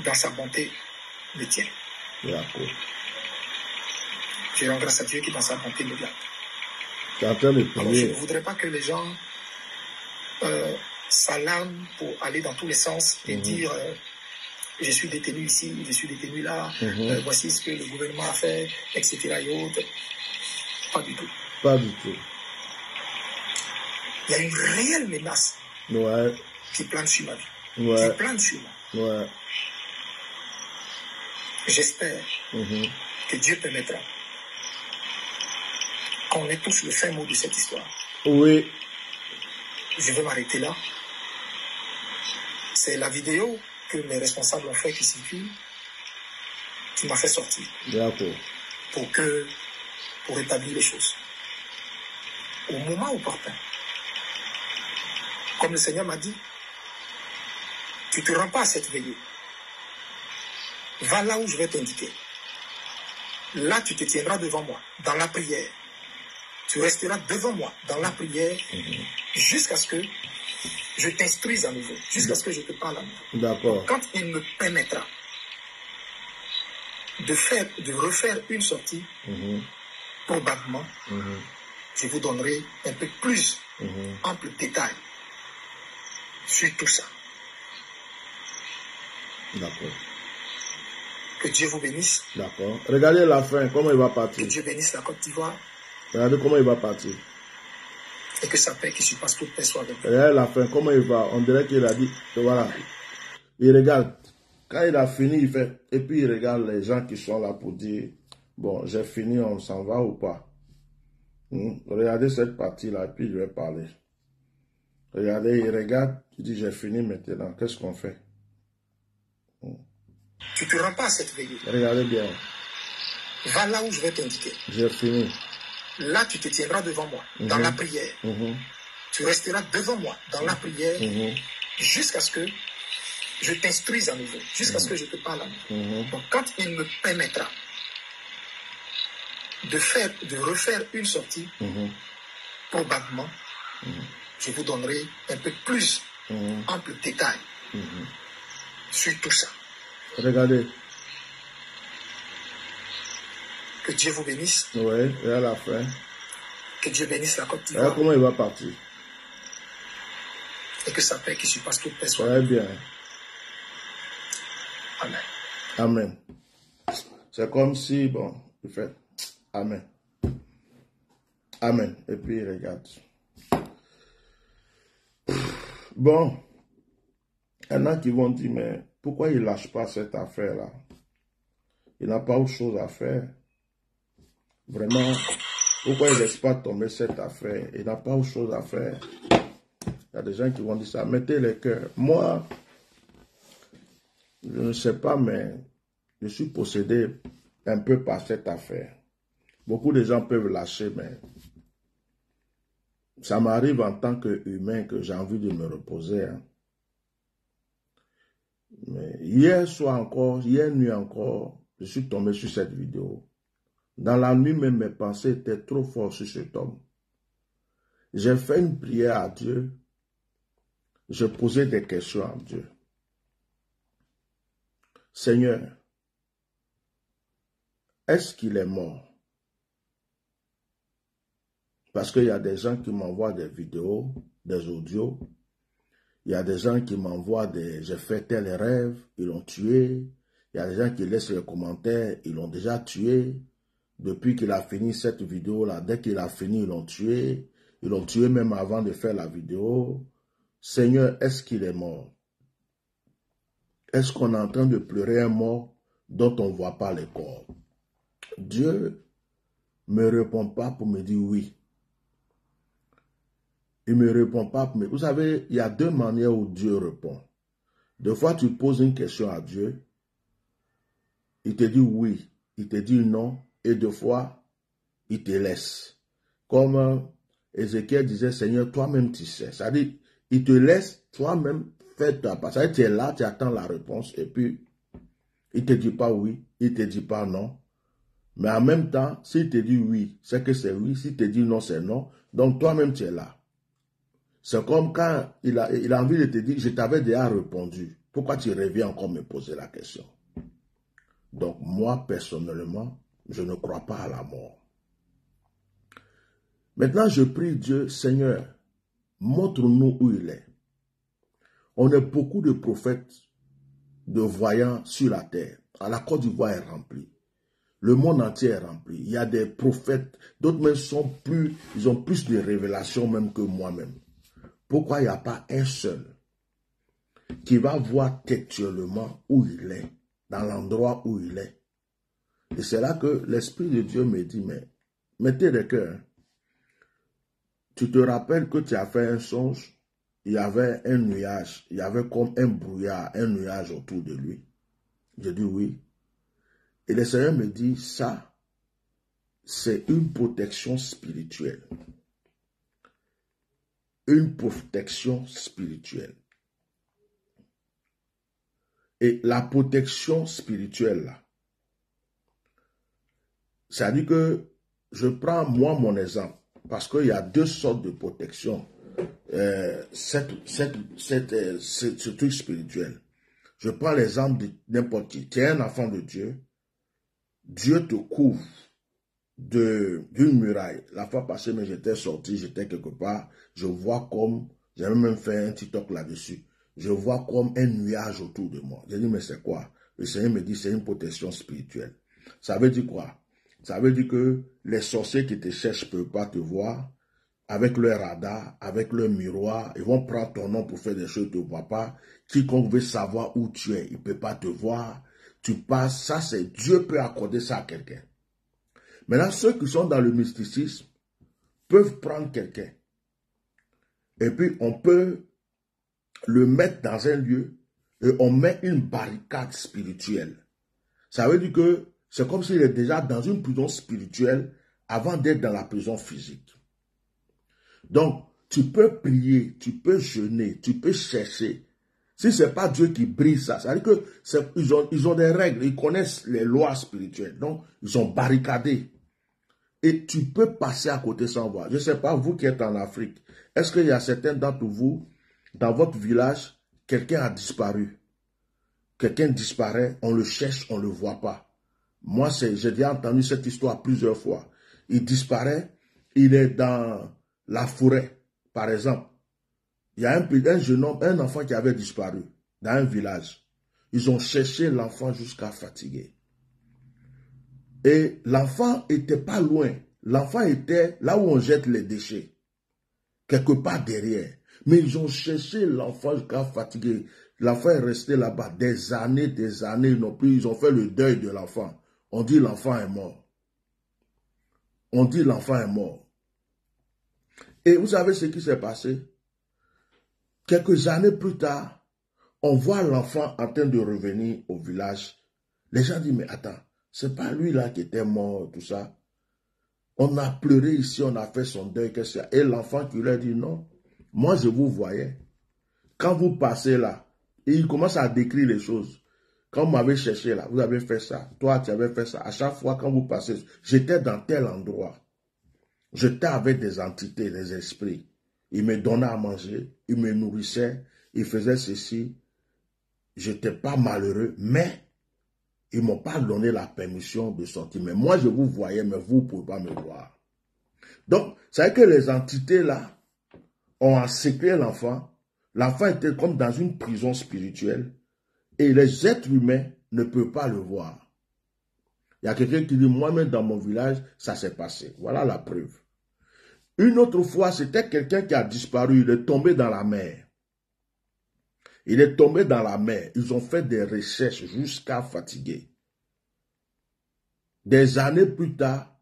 dans sa bonté, me tient. D'accord. Je rends grâce à Dieu qui, dans sa bonté, me garde. Tu es en train de Alors, je prier. ne voudrais pas que les gens s'alarment pour aller dans tous les sens et dire je suis détenu ici, je suis détenu là, voici ce que le gouvernement a fait, etc. et autres. Pas du tout. Pas du tout. Il y a une réelle menace Ouais. qui plane sur ma vie. Ouais. Qui plane sur moi. Ouais. J'espère que Dieu permettra qu'on ait tous le fin mot de cette histoire. Oui. Je vais m'arrêter là. C'est la vidéo que mes responsables ont fait qui circule, qui m'a fait sortir. D'accord. Pour rétablir les choses. Au moment opportun. Comme le Seigneur m'a dit, tu ne te rends pas à cette veillée. Va là où je vais t'indiquer. Là, tu te tiendras devant moi, dans la prière. Tu resteras devant moi, dans la prière, jusqu'à ce que je t'instruise à nouveau, jusqu'à ce que je te parle à nouveau. D'accord. Quand il me permettra de refaire une sortie, probablement, je vous donnerai un peu plus ample détail sur tout ça. D'accord. Que Dieu vous bénisse. D'accord. Regardez la fin, comment il va partir. Que Dieu bénisse la Côte d'Ivoire. Regardez comment il va partir. Et que sa paix qui surpasse toute paix soit avec vous. Regardez la fin, comment il va. On dirait qu'il a dit, voilà. Il regarde. Quand il a fini, il fait. Et puis il regarde les gens qui sont là pour dire, bon, j'ai fini, on s'en va ou pas. Regardez cette partie-là, et puis je vais parler. Regardez, il regarde, il dit, j'ai fini maintenant. Qu'est-ce qu'on fait? Tu ne te rends pas à cette veillée. Regardez bien. Va là où je vais t'indiquer. J'ai fini. Là, tu te tiendras devant moi, dans la prière. Tu resteras devant moi, dans la prière, jusqu'à ce que je t'instruise à nouveau, jusqu'à ce que je te parle à nouveau. Donc, quand il me permettra de refaire une sortie, probablement, je vous donnerai un peu plus ample détail sur tout ça. Regardez. Que Dieu vous bénisse. Oui, et à la fin. Que Dieu bénisse la Côte d'Ivoire. Regarde comment il va partir. Et que sa paix qui surpasse toute paix soit. Très bien. Amen. Amen. C'est comme si, bon, il fait Amen. Amen. Et puis il regarde. Bon, il y en a qui vont dire, mais pourquoi il ne lâche pas cette affaire-là? Il n'a pas autre chose à faire. Vraiment, pourquoi il ne laisse pas tomber cette affaire? Il n'a pas autre chose à faire. Il y a des gens qui vont dire ça. Mettez les cœurs. Moi, je ne sais pas, mais je suis possédé un peu par cette affaire. Beaucoup de gens peuvent lâcher, mais ça m'arrive en tant qu'humain que j'ai envie de me reposer. Hein. Mais hier nuit encore, je suis tombé sur cette vidéo. Dans la nuit même, mes pensées étaient trop fortes sur cet homme. J'ai fait une prière à Dieu. Je posais des questions à Dieu. Seigneur, est-ce qu'il est mort? Parce qu'il y a des gens qui m'envoient des vidéos, des audios. Il y a des gens qui m'envoient des... J'ai fait tel rêve, ils l'ont tué. Il y a des gens qui laissent les commentaires, ils l'ont déjà tué. Depuis qu'il a fini cette vidéo-là, dès qu'il a fini, ils l'ont tué. Ils l'ont tué même avant de faire la vidéo. Seigneur, est-ce qu'il est mort? Est-ce qu'on est en train de pleurer un mort dont on ne voit pas le corps? Dieu ne me répond pas pour me dire oui. Il ne me répond pas pour me... Vous savez, il y a deux manières où Dieu répond. Des fois, tu poses une question à Dieu. Il te dit oui. il te dit non, et deux fois, il te laisse. Comme Ézéchiel disait, Seigneur, toi-même tu sais. C'est-à-dire, il te laisse toi-même faire ta part. C'est-à-dire, tu es là, tu attends la réponse, et puis, il ne te dit pas oui, il ne te dit pas non. Mais en même temps, s'il te dit oui, c'est que c'est oui. S'il te dit non, c'est non. Donc, toi-même, tu es là. C'est comme quand il a envie de te dire, je t'avais déjà répondu. Pourquoi tu reviens encore me poser la question? Donc, moi, personnellement, je ne crois pas à la mort. Maintenant, je prie Dieu, Seigneur, montre-nous où il est. On a beaucoup de prophètes, de voyants sur la terre. La Côte d'Ivoire est remplie. Le monde entier est rempli. Il y a des prophètes, d'autres même ils ont plus de révélations même que moi-même. Pourquoi il n'y a pas un seul qui va voir textuellement où il est, dans l'endroit où il est? Et c'est là que l'Esprit de Dieu me dit, mais mettez le cœur. Tu te rappelles que tu as fait un songe, il y avait un nuage, il y avait comme un brouillard, un nuage autour de lui. Je dis oui. Et le Seigneur me dit, ça, c'est une protection spirituelle. Une protection spirituelle. Et la protection spirituelle, là, c'est-à-dire que je prends moi mon exemple, parce qu'il y a deux sortes de protection. Ce truc spirituel. Je prends l'exemple de n'importe qui. Tu es un enfant de Dieu. Dieu te couvre d'une muraille. La fois passée, mais j'étais sorti, j'étais quelque part. Je vois comme, j'avais même fait un TikTok là-dessus. Je vois comme un nuage autour de moi. J'ai dit, mais c'est quoi? Le Seigneur me dit, c'est une protection spirituelle. Ça veut dire quoi? Ça veut dire que les sorciers qui te cherchent ne peuvent pas te voir. Avec leur radar, avec leur miroir, ils vont prendre ton nom pour faire des choses, tu ne vois pas. Quiconque veut savoir où tu es, il ne peut pas te voir. Tu passes, ça c'est Dieu peut accorder ça à quelqu'un. Maintenant, ceux qui sont dans le mysticisme peuvent prendre quelqu'un. Et puis, on peut le mettre dans un lieu et on met une barricade spirituelle. Ça veut dire que c'est comme s'il est déjà dans une prison spirituelle avant d'être dans la prison physique. Donc, tu peux prier, tu peux jeûner, tu peux chercher. Si ce n'est pas Dieu qui brise ça, ça veut dire qu'ils ont des règles, ils connaissent les lois spirituelles. Donc, ils ont barricadé. Et tu peux passer à côté sans voir. Je ne sais pas, vous qui êtes en Afrique, est-ce qu'il y a certains d'entre vous, dans votre village, quelqu'un a disparu. Quelqu'un disparaît, on le cherche, on ne le voit pas. Moi, j'ai déjà entendu cette histoire plusieurs fois. Il disparaît, il est dans la forêt, par exemple. Il y a un jeune homme, un enfant qui avait disparu dans un village. Ils ont cherché l'enfant jusqu'à fatiguer. Et l'enfant n'était pas loin. L'enfant était là où on jette les déchets. Quelque part derrière. Mais ils ont cherché l'enfant jusqu'à fatiguer. L'enfant est resté là-bas des années, ils ont fait le deuil de l'enfant. On dit l'enfant est mort. On dit l'enfant est mort. Et vous savez ce qui s'est passé? Quelques années plus tard, on voit l'enfant en train de revenir au village. Les gens disent, mais attends, c'est pas lui là qui était mort, tout ça. On a pleuré ici, on a fait son deuil, qu'est-ce qu'il y a? Et l'enfant qui lui a dit, non, moi je vous voyais. Quand vous passez là, et il commence à décrire les choses. Quand vous m'avez cherché là, vous avez fait ça. Toi, tu avais fait ça. À chaque fois, quand vous passez, j'étais dans tel endroit. J'étais avec des entités, des esprits. Ils me donnaient à manger, ils me nourrissaient, ils faisaient ceci. Je n'étais pas malheureux, mais ils ne m'ont pas donné la permission de sortir. Mais moi, je vous voyais, mais vous ne pouvez pas me voir. Donc, c'est vrai que les entités là ont encerclé l'enfant. L'enfant était comme dans une prison spirituelle. Et les êtres humains ne peuvent pas le voir. Il y a quelqu'un qui dit, moi-même dans mon village, ça s'est passé. Voilà la preuve. Une autre fois, c'était quelqu'un qui a disparu. Il est tombé dans la mer. Il est tombé dans la mer. Ils ont fait des recherches jusqu'à fatiguer. Des années plus tard,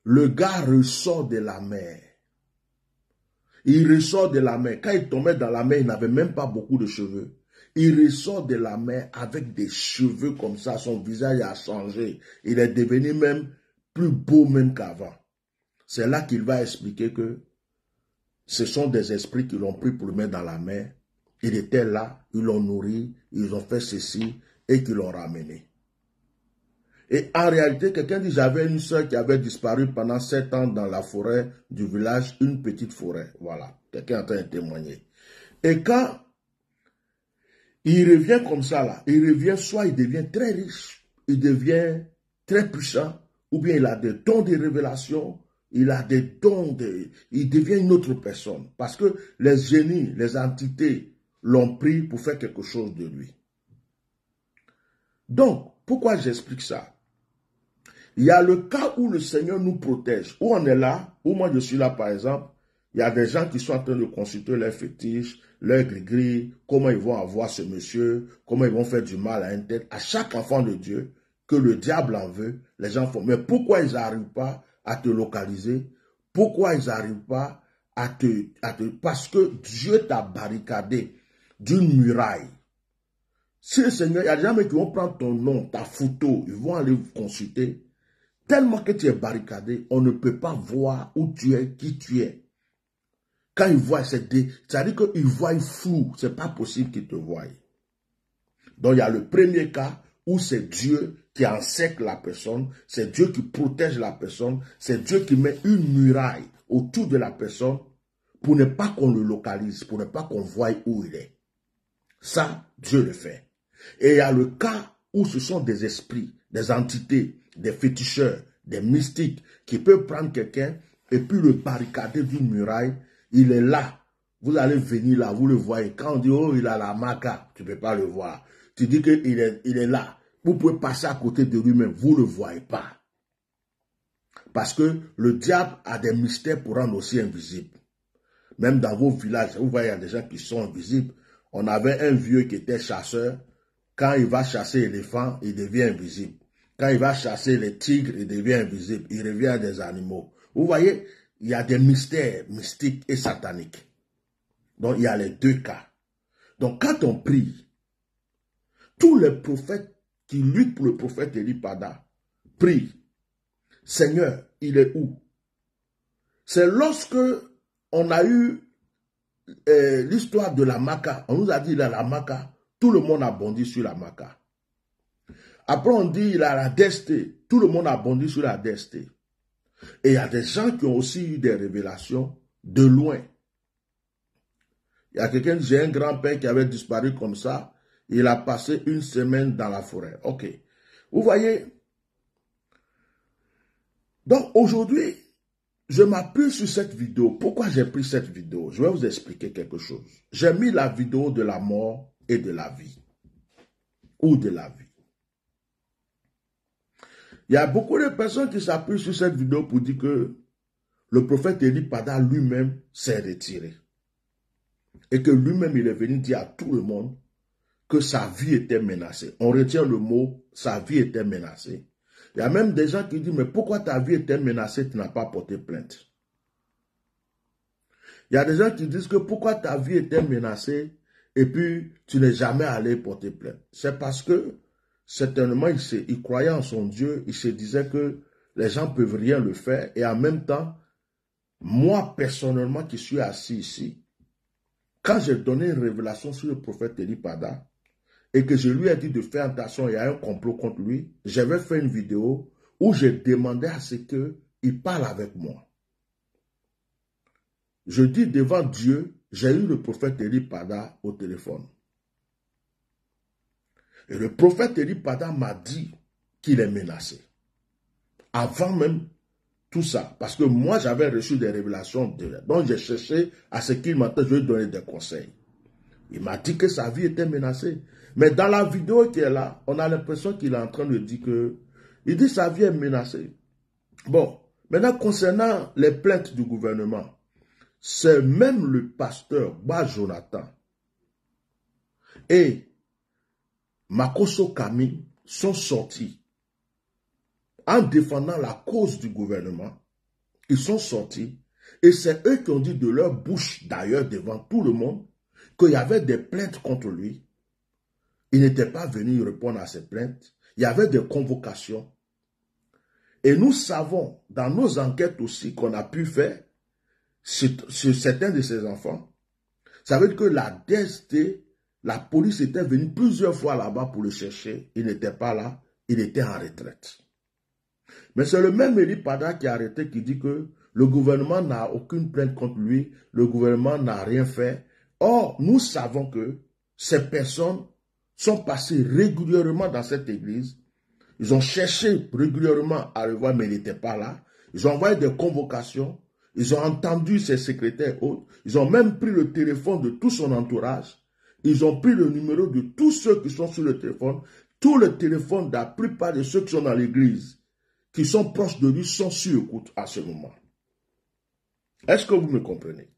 le gars ressort de la mer. Il ressort de la mer. Quand il tombait dans la mer, il n'avait même pas beaucoup de cheveux. Il ressort de la mer avec des cheveux comme ça, son visage a changé. Il est devenu même plus beau même qu'avant. C'est là qu'il va expliquer que ce sont des esprits qui l'ont pris pour le mettre dans la mer. Il était là, ils l'ont nourri, ils ont fait ceci et qu'ils l'ont ramené. Et en réalité, quelqu'un dit, j'avais une soeur qui avait disparu pendant 7 ans dans la forêt du village, une petite forêt. Voilà, quelqu'un est en train de témoigner. Et quand il revient comme ça, là, il revient, soit il devient très riche, il devient très puissant, ou bien il a des dons de révélation, il a des dons, il devient une autre personne. Parce que les génies, les entités l'ont pris pour faire quelque chose de lui. Donc, pourquoi j'explique ça? Il y a le cas où le Seigneur nous protège, où on est là, où moi je suis là par exemple, il y a des gens qui sont en train de consulter leurs fétiches, leurs gris-gris, comment ils vont avoir ce monsieur, comment ils vont faire du mal à une tête, à chaque enfant de Dieu, que le diable en veut, les gens font. Mais pourquoi ils n'arrivent pas à te localiser? Pourquoi ils n'arrivent pas à te... Parce que Dieu t'a barricadé d'une muraille. Si le Seigneur, il y a des gens qui vont prendre ton nom, ta photo, ils vont aller vous consulter. Tellement que tu es barricadé, on ne peut pas voir où tu es, qui tu es. Quand ils voient, c'est-à-dire qu'ils voient flou, c'est pas possible qu'ils te voient. Donc il y a le premier cas où c'est Dieu qui encercle la personne, c'est Dieu qui protège la personne, c'est Dieu qui met une muraille autour de la personne pour ne pas qu'on le localise, pour ne pas qu'on voie où il est. Ça, Dieu le fait. Et il y a le cas où ce sont des esprits, des entités, des féticheurs, des mystiques qui peuvent prendre quelqu'un et puis le barricader d'une muraille. Il est là. Vous allez venir là, vous le voyez. Quand on dit, oh, il a la maca, tu ne peux pas le voir. Tu dis qu'il est là. Vous pouvez passer à côté de lui-même, vous ne le voyez pas. Parce que le diable a des mystères pour rendre aussi invisible. Même dans vos villages, vous voyez, il y a des gens qui sont invisibles. On avait un vieux qui était chasseur. Quand il va chasser l'éléphant, il devient invisible. Quand il va chasser les tigres, il devient invisible. Il revient à des animaux. Vous voyez, il y a des mystères mystiques et sataniques. Donc, il y a les deux cas. Donc, quand on prie, tous les prophètes qui luttent pour le prophète Eli Pada prient. Seigneur, il est où? C'est lorsque on a eu l'histoire de la maca. On nous a dit, il a la maca. Tout le monde a bondi sur la maca. Après, on dit, il a la destinée. Tout le monde a bondi sur la destinée. Et il y a des gens qui ont aussi eu des révélations de loin. Il y a quelqu'un, j'ai un grand-père qui avait disparu comme ça. Il a passé une semaine dans la forêt. Ok. Vous voyez? Donc, aujourd'hui, je m'appuie sur cette vidéo. Pourquoi j'ai pris cette vidéo? Je vais vous expliquer quelque chose. J'ai mis la vidéo de la mort et de la vie. Ou de la vie. Il y a beaucoup de personnes qui s'appuient sur cette vidéo pour dire que le prophète Eli Pada lui-même s'est retiré. Et que lui-même, il est venu dire à tout le monde que sa vie était menacée. On retient le mot, sa vie était menacée. Il y a même des gens qui disent, mais pourquoi ta vie était menacée, tu n'as pas porté plainte? Il y a des gens qui disent que pourquoi ta vie était menacée et puis tu n'es jamais allé porter plainte. C'est parce que certainement il croyait en son Dieu, il se disait que les gens ne peuvent rien le faire et en même temps, moi personnellement qui suis assis ici, quand j'ai donné une révélation sur le prophète Eli Pada et que je lui ai dit de faire attention, il y a un complot contre lui, j'avais fait une vidéo où j'ai demandé à ce qu'il parle avec moi. Je dis devant Dieu, j'ai eu le prophète Eli Pada au téléphone. Et le prophète Eli Pada m'a dit qu'il est menacé. Avant même tout ça. Parce que moi, j'avais reçu des révélations. Donc, j'ai cherché à ce qu'il m'entende, je lui ai donné des conseils. Il m'a dit que sa vie était menacée. Mais dans la vidéo qui est là, on a l'impression qu'il est en train de dire que... Il dit que sa vie est menacée. Bon, maintenant, concernant les plaintes du gouvernement, c'est même le pasteur Ba Jonathan et Makoso Kami sont sortis en défendant la cause du gouvernement. Ils sont sortis et c'est eux qui ont dit de leur bouche, d'ailleurs devant tout le monde, qu'il y avait des plaintes contre lui Il n'était pas venu répondre à ces plaintes. Il y avait des convocations. Et nous savons, dans nos enquêtes aussi, qu'on a pu faire sur certains de ces enfants, ça veut dire que la DST, la police était venue plusieurs fois là-bas pour le chercher. Il n'était pas là, il était en retraite. Mais c'est le même Eli Pada qui a arrêté, qui dit que le gouvernement n'a aucune plainte contre lui, le gouvernement n'a rien fait. Or, nous savons que ces personnes sont passées régulièrement dans cette église. Ils ont cherché régulièrement à le voir, mais il n'était pas là. Ils ont envoyé des convocations. Ils ont entendu ses secrétaires autres. Ils ont même pris le téléphone de tout son entourage. Ils ont pris le numéro de tous ceux qui sont sur le téléphone. Tout le téléphone de la plupart de ceux qui sont dans l'église, qui sont proches de lui, sont sur écoute à ce moment. Est-ce que vous me comprenez?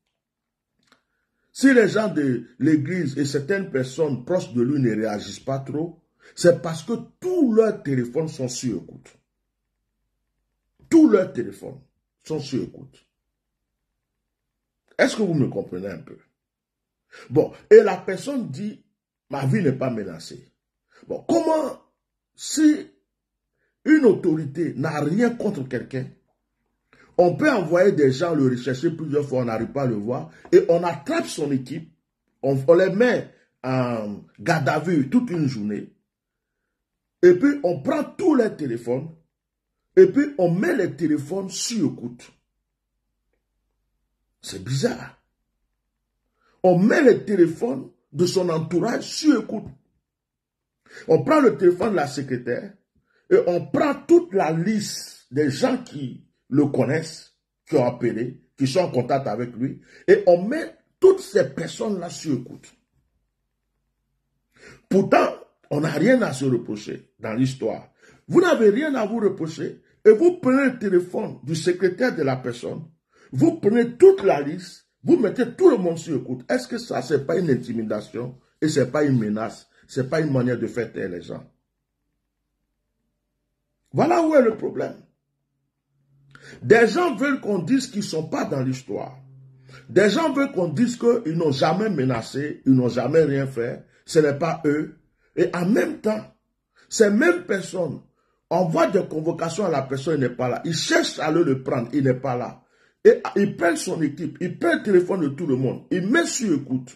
Si les gens de l'église et certaines personnes proches de lui ne réagissent pas trop, c'est parce que tous leurs téléphones sont sur écoute. Tous leurs téléphones sont sur écoute. Est-ce que vous me comprenez un peu? Bon, et la personne dit, ma vie n'est pas menacée. Bon, comment, si une autorité n'a rien contre quelqu'un, on peut envoyer des gens le rechercher plusieurs fois, on n'arrive pas à le voir, et on attrape son équipe, on les met en garde à vue toute une journée, et puis on prend tous les téléphones, et puis on met les téléphones sur écoute. C'est bizarre. On met les téléphones de son entourage sur écoute. On prend le téléphone de la secrétaire, et on prend toute la liste des gens qui le connaissent, qui ont appelé, qui sont en contact avec lui, et on met toutes ces personnes-là sur écoute. Pourtant, on n'a rien à se reprocher dans l'histoire. Vous n'avez rien à vous reprocher, et vous prenez le téléphone du secrétaire de la personne, vous prenez toute la liste, vous mettez tout le monde sur écoute. Est-ce que ça, c'est pas une intimidation, et c'est pas une menace, c'est pas une manière de faire taire les gens? Voilà où est le problème. Des gens veulent qu'on dise qu'ils ne sont pas dans l'histoire. Des gens veulent qu'on dise qu'ils n'ont jamais menacé, ils n'ont jamais rien fait, ce n'est pas eux. Et en même temps, ces mêmes personnes envoient des convocations à la personne, il n'est pas là. Ils cherchent à le prendre, il n'est pas là. Et ils prennent son équipe, ils prennent le téléphone de tout le monde, ils mettent sur écoute.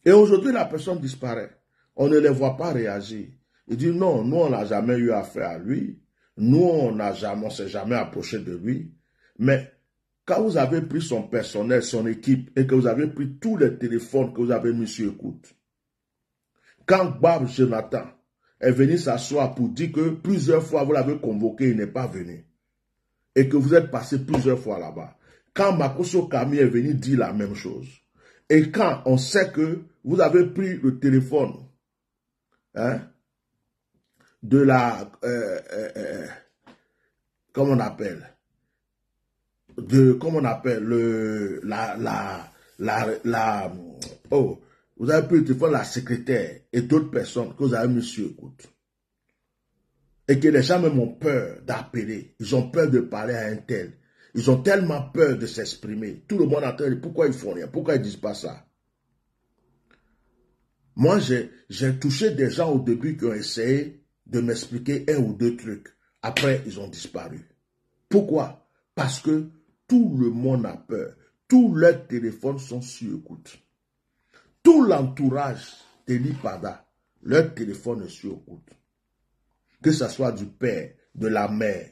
Et aujourd'hui, la personne disparaît. On ne les voit pas réagir. Il dit non, nous on n'a jamais eu affaire à lui. Nous on ne s'est jamais approché de lui. Mais quand vous avez pris son personnel, son équipe, et que vous avez pris tous les téléphones que vous avez mis sur écoute, quand Bab Jonathan est venu s'asseoir pour dire que plusieurs fois vous l'avez convoqué, il n'est pas venu, et que vous êtes passé plusieurs fois là-bas, quand Makoso Kami est venu dire la même chose, et quand on sait que vous avez pris le téléphone, hein, de la, comment on appelle, oh, vous avez pris le téléphone de la secrétaire et d'autres personnes que vous avez mis sur écoute. Et que les gens même ont peur d'appeler, ils ont peur de parler à un tel, ils ont tellement peur de s'exprimer. Tout le monde a dit pourquoi ils font rien, pourquoi ils disent pas ça. Moi, j'ai touché des gens au début qui ont essayé de m'expliquer un ou deux trucs. Après, ils ont disparu. Pourquoi? Parce que tout le monde a peur. Tous leurs téléphones sont sur écoute. Tout l'entourage d'Eli Pada, leur téléphone est sur écoute. Que ce soit du père, de la mère,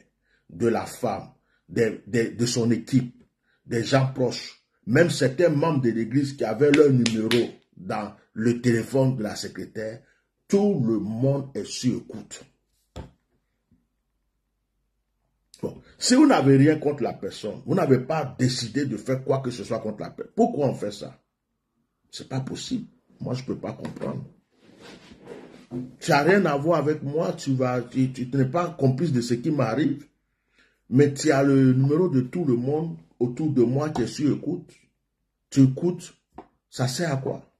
de la femme, de son équipe, des gens proches, même certains membres de l'église qui avaient leur numéro dans le téléphone de la secrétaire, tout le monde est sur écoute. Bon, si vous n'avez rien contre la personne, vous n'avez pas décidé de faire quoi que ce soit contre la personne, pourquoi on fait ça? C'est pas possible. Moi, je ne peux pas comprendre. Tu n'as rien à voir avec moi, tu n'es pas complice de ce qui m'arrive, mais tu as le numéro de tout le monde autour de moi qui est sur écoute. Tu écoutes, ça sert à quoi?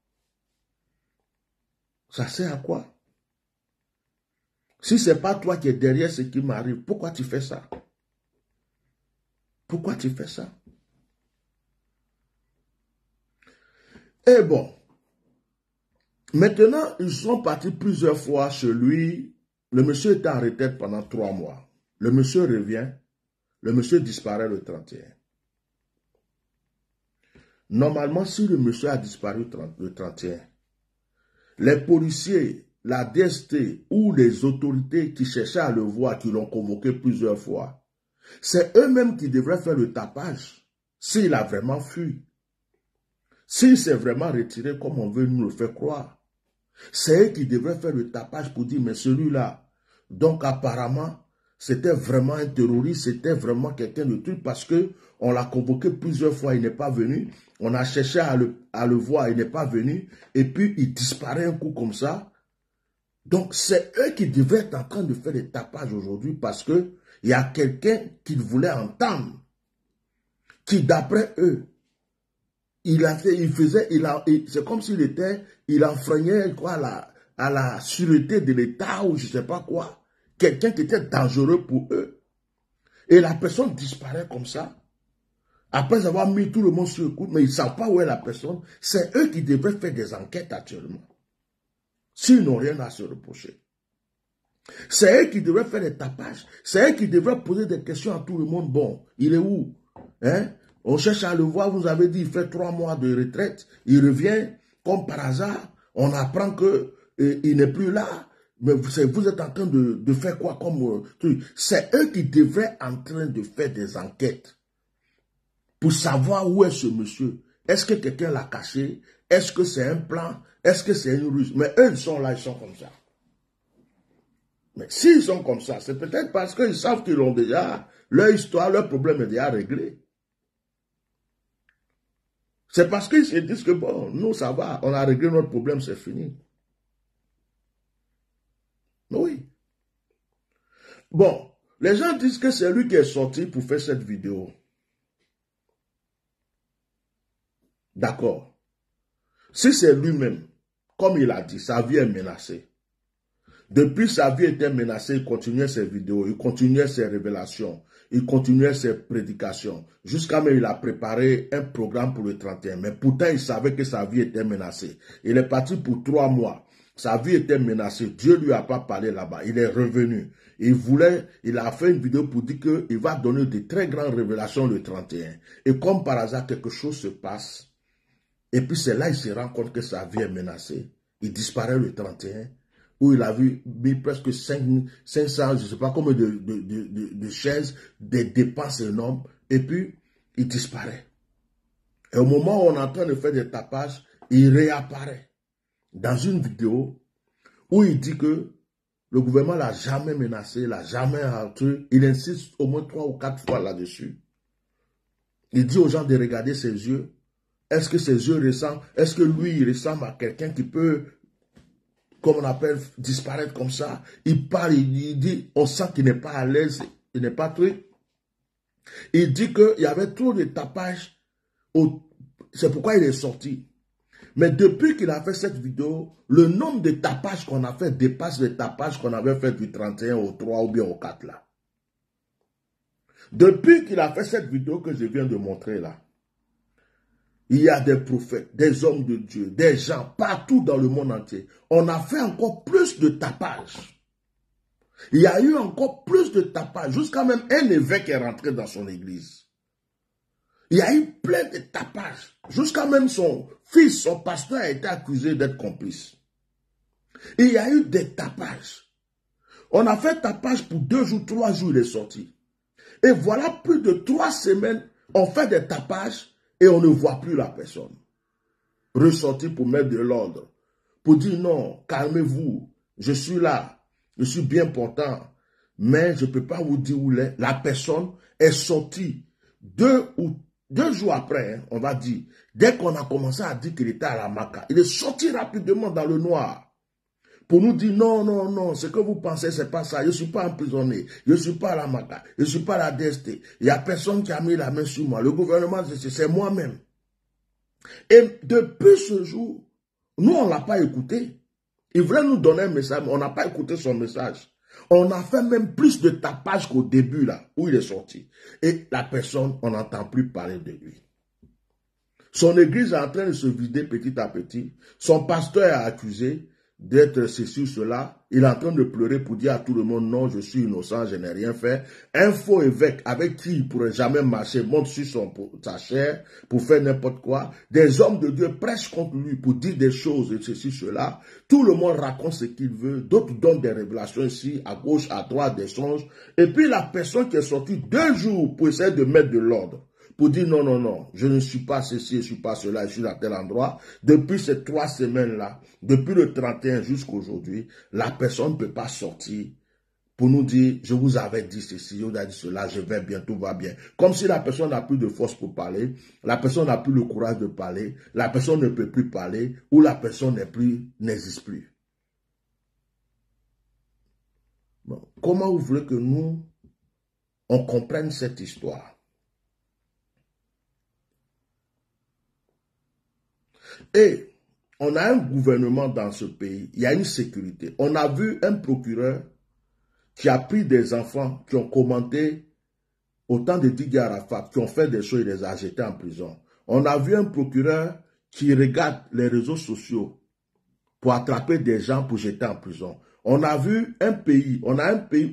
Ça sert à quoi? Si ce n'est pas toi qui es derrière ce qui m'arrive, pourquoi tu fais ça? Pourquoi tu fais ça? Et bon, Maintenant, ils sont partis plusieurs fois chez lui. Le monsieur était en retraite pendant 3 mois. Le monsieur revient. Le monsieur disparaît le 31. Normalement, si le monsieur a disparu le 31, les policiers, la DST ou les autorités qui cherchaient à le voir, qui l'ont convoqué plusieurs fois, c'est eux-mêmes qui devraient faire le tapage s'il a vraiment fui. S'il s'est vraiment retiré comme on veut nous le faire croire. C'est eux qui devraient faire le tapage pour dire, mais celui-là, donc apparemment, c'était vraiment un terroriste, c'était vraiment quelqu'un de truc parce que on l'a convoqué plusieurs fois, il n'est pas venu. On a cherché à le voir, il n'est pas venu. Et puis, il disparaît un coup comme ça. Donc, c'est eux qui devraient être en train de faire des tapages aujourd'hui parce que il y a quelqu'un qu'ils voulaient entendre. Qui, d'après eux, c'est comme s'il il enfreignait quoi, à la sûreté de l'État ou je ne sais pas quoi. Quelqu'un qui était dangereux pour eux. Et la personne disparaît comme ça. Après avoir mis tout le monde sur le coup, mais ils ne savent pas où est la personne. C'est eux qui devraient faire des enquêtes actuellement. S'ils n'ont rien à se reprocher. C'est eux qui devraient faire des tapages. C'est eux qui devraient poser des questions à tout le monde. Bon, il est où? Hein? On cherche à le voir, vous avez dit, il fait 3 mois de retraite. Il revient, comme par hasard. On apprend qu'il n'est plus là. Mais vous êtes en train de faire quoi comme truc? C'est eux qui devraient en train de faire des enquêtes. Pour savoir où est ce monsieur. Est-ce que quelqu'un l'a caché? Est-ce que c'est un plan? Est-ce que c'est une ruse? Mais eux, ils sont là, ils sont comme ça. Mais s'ils sont comme ça, c'est peut-être parce qu'ils savent qu'ils ont déjà, leur histoire, leur problème est déjà réglé. C'est parce qu'ils se disent que bon, nous ça va, on a réglé notre problème, c'est fini. Oui. Bon, les gens disent que c'est lui qui est sorti pour faire cette vidéo. D'accord. Si c'est lui-même, comme il a dit, sa vie est menacée. Depuis sa vie était menacée, il continuait ses vidéos, il continuait ses révélations, il continuait ses prédications. Jusqu'à même il a préparé un programme pour le 31. Mais pourtant, il savait que sa vie était menacée. Il est parti pour 3 mois. Sa vie était menacée. Dieu lui a pas parlé là-bas. Il est revenu. Il a fait une vidéo pour dire qu'il va donner de très grandes révélations le 31. Et comme par hasard, quelque chose se passe. Et puis c'est là qu'il se rend compte que sa vie est menacée. Il disparaît le 31, où il a mis presque 500, je ne sais pas combien de chaises, des dépenses énormes, et puis il disparaît. Et au moment où on est en train de faire des tapages, il réapparaît dans une vidéo où il dit que le gouvernement l'a jamais menacé, l'a jamais tué. Il insiste au moins 3 ou 4 fois là-dessus. Il dit aux gens de regarder ses yeux. Est-ce que ses yeux ressemblent? Est-ce que lui, il ressemble à quelqu'un qui peut, comme on appelle, disparaître comme ça? Il parle, il dit, on sent qu'il n'est pas à l'aise, il n'est pas très. Il dit qu'il y avait trop de tapage. C'est pourquoi il est sorti. Mais depuis qu'il a fait cette vidéo, le nombre de tapages qu'on a fait dépasse les tapages qu'on avait fait du 31 au 3 ou bien au 4 là. Depuis qu'il a fait cette vidéo que je viens de montrer là, il y a des prophètes, des hommes de Dieu, des gens partout dans le monde entier. On a fait encore plus de tapage. Il y a eu encore plus de tapage. Jusqu'à même un évêque est rentré dans son église. Il y a eu plein de tapages. Jusqu'à même son fils, son pasteur a été accusé d'être complice. Il y a eu des tapages. On a fait tapage pour 2 jours, 3 jours, il est sorti. Et voilà plus de 3 semaines, on fait des tapages. Et on ne voit plus la personne. Ressortir pour mettre de l'ordre. Pour dire non, calmez-vous. Je suis là. Je suis bien portant. Mais je ne peux pas vous dire où il est. La personne est sortie 2 jours après, on va dire. Dès qu'on a commencé à dire qu'il était à la Maca, il est sorti rapidement dans le noir. Pour nous dire non, non, non, ce que vous pensez, c'est pas ça. Je ne suis pas emprisonné. Je ne suis pas à la Maca. Je ne suis pas à la DST. Il n'y a personne qui a mis la main sur moi. Le gouvernement, c'est moi-même. Et depuis ce jour, nous, on ne l'a pas écouté. Il voulait nous donner un message, mais on n'a pas écouté son message. On a fait même plus de tapage qu'au début, là, où il est sorti. Et la personne, on n'entend plus parler de lui. Son église est en train de se vider petit à petit. Son pasteur est accusé d'être ceci ou cela. Il est en train de pleurer pour dire à tout le monde, non, je suis innocent, je n'ai rien fait. Un faux évêque avec qui il ne pourrait jamais marcher, monte sur sa chair pour faire n'importe quoi. Des hommes de Dieu prêchent contre lui pour dire des choses et ceci, cela. Tout le monde raconte ce qu'il veut. D'autres donnent des révélations ici, à gauche, à droite, des songes. Et puis la personne qui est sortie 2 jours pour essayer de mettre de l'ordre, pour dire non, non, non, je ne suis pas ceci, je ne suis pas cela, je suis à tel endroit. Depuis ces 3 semaines-là, depuis le 31 jusqu'à aujourd'hui, la personne ne peut pas sortir pour nous dire, je vous avais dit ceci, je vous ai dit cela, je vais bien, tout va bien. Comme si la personne n'a plus de force pour parler, la personne n'a plus le courage de parler, la personne ne peut plus parler, ou la personne n'existe plus. Bon, comment vous voulez que nous, on comprenne cette histoire? Et on a un gouvernement dans ce pays, il y a une sécurité. On a vu un procureur qui a pris des enfants qui ont commenté autant de Didier Arafat, qui ont fait des choses et les a jetés en prison. On a vu un procureur qui regarde les réseaux sociaux pour attraper des gens pour jeter en prison. On a vu un pays,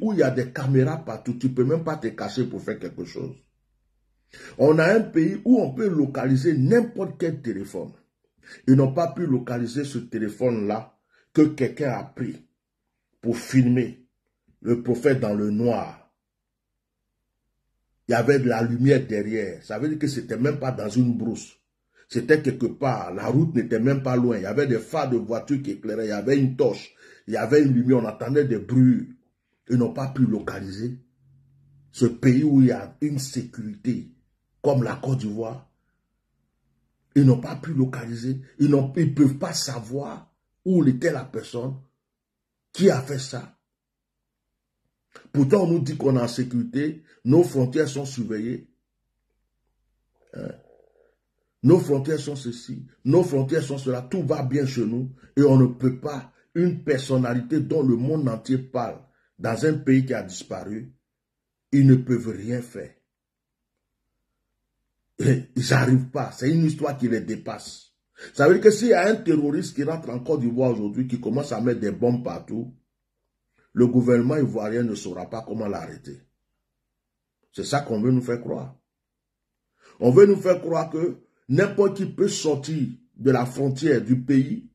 où il y a des caméras partout, tu ne peux même pas te cacher pour faire quelque chose. On a un pays où on peut localiser n'importe quel téléphone. Ils n'ont pas pu localiser ce téléphone-là que quelqu'un a pris pour filmer le prophète dans le noir. Il y avait de la lumière derrière. Ça veut dire que ce n'était même pas dans une brousse. C'était quelque part. La route n'était même pas loin. Il y avait des phares de voitures qui éclairaient. Il y avait une torche. Il y avait une lumière. On entendait des bruits. Ils n'ont pas pu localiser ce pays où il y a une sécurité comme la Côte d'Ivoire. Ils n'ont pas pu localiser. Ils ne peuvent pas savoir où était la personne qui a fait ça. Pourtant, on nous dit qu'on est en sécurité. Nos frontières sont surveillées. Nos frontières sont ceci. Nos frontières sont cela. Tout va bien chez nous. Et on ne peut pas, une personnalité dont le monde entier parle, dans un pays qui a disparu, ils ne peuvent rien faire. Ils n'arrivent pas. C'est une histoire qui les dépasse. Ça veut dire que s'il y a un terroriste qui rentre en Côte d'Ivoire aujourd'hui, qui commence à mettre des bombes partout, le gouvernement ivoirien ne saura pas comment l'arrêter. C'est ça qu'on veut nous faire croire. On veut nous faire croire que n'importe qui peut sortir de la frontière du pays